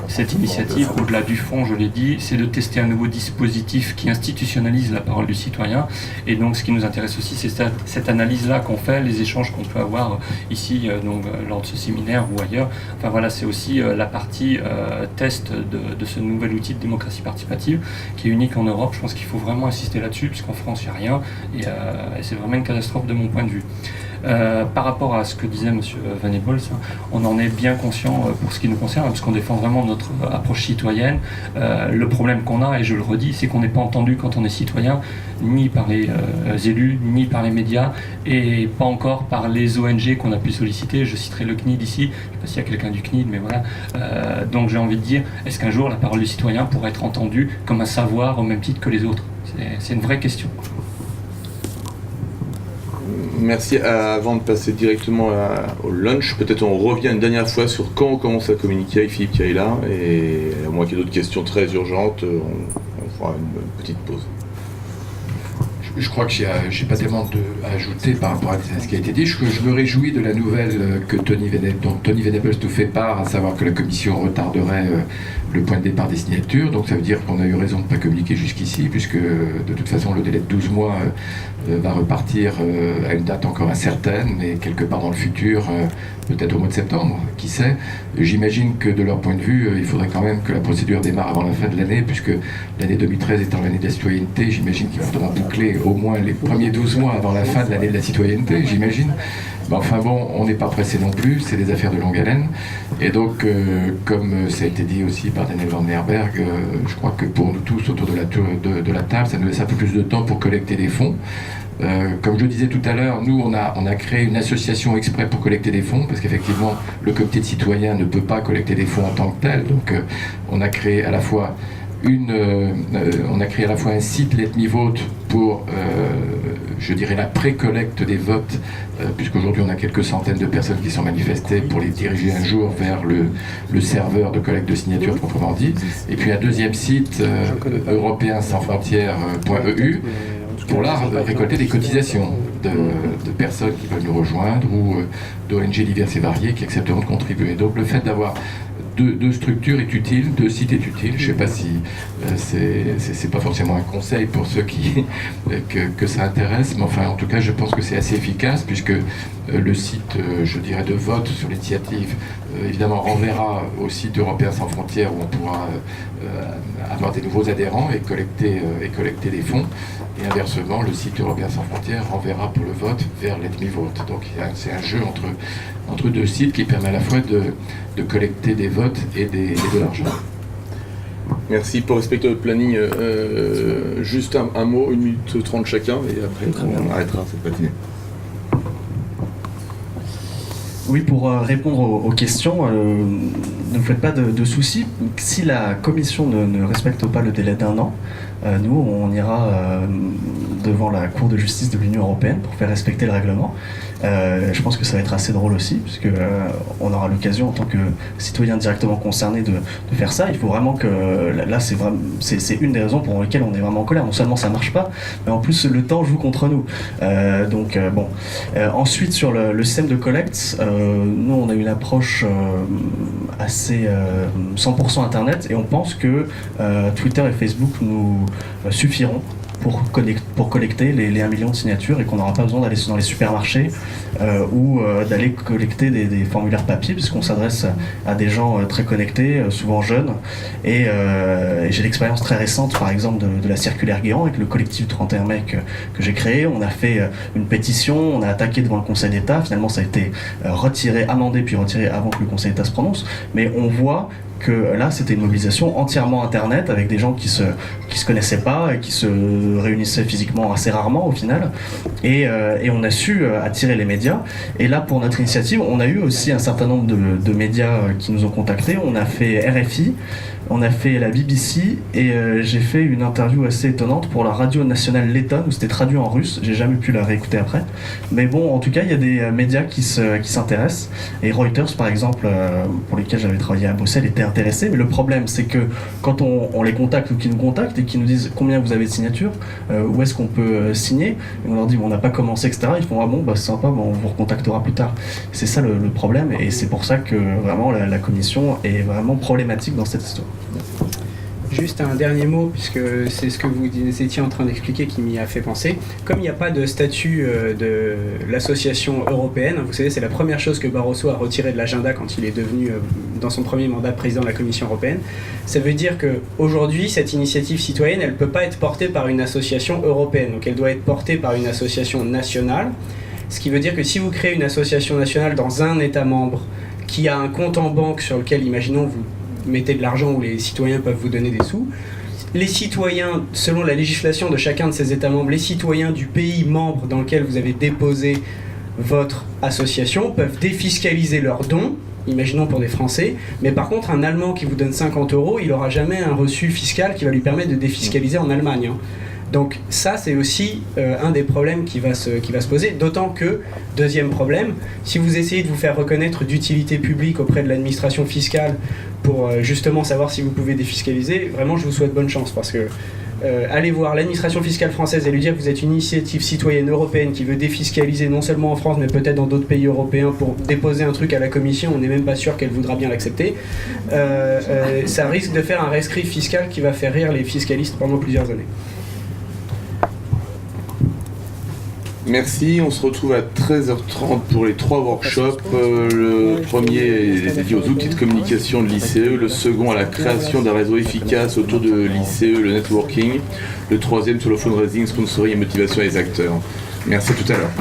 cette initiative, au-delà du fond, je l'ai dit, c'est de tester un nouveau dispositif qui institutionnalise la parole du citoyen. Et donc ce qui nous intéresse aussi, c'est cette analyse-là qu'on fait, les échanges qu'on peut avoir ici lors de ce séminaire ou ailleurs. Enfin voilà, c'est aussi la partie test de ce nouvel outil de démocratie participative qui est unique en Europe. Je pense qu'il faut vraiment insister là-dessus, puisqu'en France, il n'y a rien. Et c'est vraiment une catastrophe de mon point de vue. Par rapport à ce que disait M. Van Eebols, on en est bien conscient pour ce qui nous concerne, parce qu'on défend vraiment notre approche citoyenne. Le problème qu'on a, et je le redis, c'est qu'on n'est pas entendu quand on est citoyen, ni par les élus, ni par les médias, et pas encore par les ONG qu'on a pu solliciter. Je citerai le CNID ici, je ne sais pas s'il y a quelqu'un du CNID, mais voilà. Donc j'ai envie de dire, est-ce qu'un jour la parole du citoyen pourrait être entendue comme un savoir au même titre que les autres ? C'est une vraie question. Merci. Avant de passer directement au lunch, peut-être on revient une dernière fois sur quand on commence à communiquer avec Philippe Caïla, et à moins qu'il y ait d'autres questions très urgentes, on fera une petite pause. Je crois que j'ai pas tellement à ajouter par rapport à ce qui a été dit. Je me réjouis de la nouvelle dont Tony Venables nous fait part, à savoir que la Commission retarderait le point de départ des signatures. Donc ça veut dire qu'on a eu raison de ne pas communiquer jusqu'ici, puisque de toute façon le délai de 12 mois va repartir à une date encore incertaine, mais quelque part dans le futur, peut-être au mois de septembre, qui sait. J'imagine que de leur point de vue, il faudrait quand même que la procédure démarre avant la fin de l'année, puisque l'année 2013 étant l'année de la citoyenneté, j'imagine qu'il faudra boucler au moins les premiers 12 mois avant la fin de l'année de la citoyenneté, j'imagine. Mais enfin bon, on n'est pas pressé non plus, c'est des affaires de longue haleine. Et donc, comme ça a été dit aussi par Daniel Van Meerberg, je crois que pour nous tous autour de la table, ça nous laisse un peu plus de temps pour collecter des fonds. Comme je le disais tout à l'heure, nous on a créé une association exprès pour collecter des fonds, parce qu'effectivement le comité de citoyens ne peut pas collecter des fonds en tant que tel. Donc on a créé à la fois un site Let Me Vote pour, je dirais, la pré-collecte des votes, puisqu'aujourd'hui on a quelques centaines de personnes qui sont manifestées pour les diriger un jour vers le serveur de collecte de signatures proprement dit. Et puis un deuxième site, européen sans frontières.eu, pour là récolter des cotisations de personnes qui veulent nous rejoindre ou d'ONG diverses et variées qui accepteront de contribuer. Donc le fait d'avoir deux structures est utile, deux sites est utile. Je ne sais pas si c'est pas forcément un conseil pour ceux que ça intéresse, mais enfin en tout cas je pense que c'est assez efficace puisque le site, je dirais, de vote sur l'initiative évidemment renverra au site Européens sans frontières où on pourra avoir des nouveaux adhérents et collecter des fonds. Et inversement, le site Européens sans frontières renverra pour le vote vers Let Me Vote. Donc c'est un jeu entre deux sites qui permet à la fois de collecter des votes et de l'argent. Merci. Pour respecter votre planning, juste un mot, 1 minute 30 chacun, et après on arrêtera cette matinée. Oui, pour répondre aux questions, ne vous faites pas de soucis. Si la commission ne respecte pas le délai d'1 an, nous, on ira devant la Cour de justice de l'Union européenne pour faire respecter le règlement. Je pense que ça va être assez drôle aussi, puisque on aura l'occasion en tant que citoyen directement concerné de faire ça. Il faut vraiment que là, c'est une des raisons pour lesquelles on est vraiment en colère. Non seulement ça marche pas, mais en plus le temps joue contre nous. Ensuite, sur le système de collecte, nous on a une approche assez 100% internet, et on pense que Twitter et Facebook nous suffiront pour collecter les 1 million de signatures, et qu'on n'aura pas besoin d'aller dans les supermarchés ou d'aller collecter des formulaires papier, puisqu'on s'adresse à des gens très connectés, souvent jeunes. Et j'ai l'expérience très récente, par exemple, de la circulaire Guérand avec le collectif 31 mai que j'ai créé. On a fait une pétition, on a attaqué devant le Conseil d'État. Finalement, ça a été amendé puis retiré avant que le Conseil d'État se prononce. Mais on voit que là, c'était une mobilisation entièrement internet, avec des gens qui se connaissaient pas et qui se réunissaient physiquement assez rarement au final, et on a su attirer les médias. Et là, pour notre initiative, on a eu aussi un certain nombre de médias qui nous ont contactés. On a fait RFI, on a fait la BBC, et j'ai fait une interview assez étonnante pour la radio nationale Lettonne, où c'était traduit en russe. J'ai jamais pu la réécouter après, mais bon, en tout cas, il y a des médias qui s'intéressent, et Reuters par exemple, pour lesquels j'avais travaillé à Bruxelles, était intéressé. Mais le problème, c'est que quand on les contacte, ou qu'ils nous contactent et qu'ils nous disent combien vous avez de signatures, où est-ce qu'on peut signer, et on leur dit on n'a pas commencé, etc., ils font c'est sympa, on vous recontactera plus tard. C'est ça le problème, et c'est pour ça que vraiment la commission est vraiment problématique dans cette histoire. Juste un dernier mot, puisque c'est ce que vous étiez en train d'expliquer qui m'y a fait penser. Comme il n'y a pas de statut de l'association européenne, vous savez, c'est la première chose que Barroso a retiré de l'agenda quand il est devenu, dans son premier mandat, président de la Commission européenne. Ça veut dire qu'aujourd'hui, cette initiative citoyenne, elle ne peut pas être portée par une association européenne. Donc elle doit être portée par une association nationale. Ce qui veut dire que si vous créez une association nationale dans un État membre qui a un compte en banque sur lequel, imaginons, vous mettez de l'argent où les citoyens peuvent vous donner des sous, les citoyens, selon la législation de chacun de ces États membres, les citoyens du pays membre dans lequel vous avez déposé votre association peuvent défiscaliser leurs dons, imaginons pour des Français, mais par contre un Allemand qui vous donne 50 €, il n'aura jamais un reçu fiscal qui va lui permettre de défiscaliser en Allemagne. Donc ça, c'est aussi un des problèmes qui va se poser, d'autant que, deuxième problème, si vous essayez de vous faire reconnaître d'utilité publique auprès de l'administration fiscale pour justement savoir si vous pouvez défiscaliser, vraiment je vous souhaite bonne chance, parce que allez voir l'administration fiscale française et lui dire que vous êtes une initiative citoyenne européenne qui veut défiscaliser non seulement en France mais peut-être dans d'autres pays européens pour déposer un truc à la Commission, on n'est même pas sûr qu'elle voudra bien l'accepter, ça risque de faire un rescrit fiscal qui va faire rire les fiscalistes pendant plusieurs années. Merci, on se retrouve à 13h30 pour les 3 workshops. Le premier est dédié aux outils de communication de l'ICE, le second à la création d'un réseau efficace autour de l'ICE, le networking, le troisième sur le fundraising, sponsoring et motivation des acteurs. Merci, à tout à l'heure.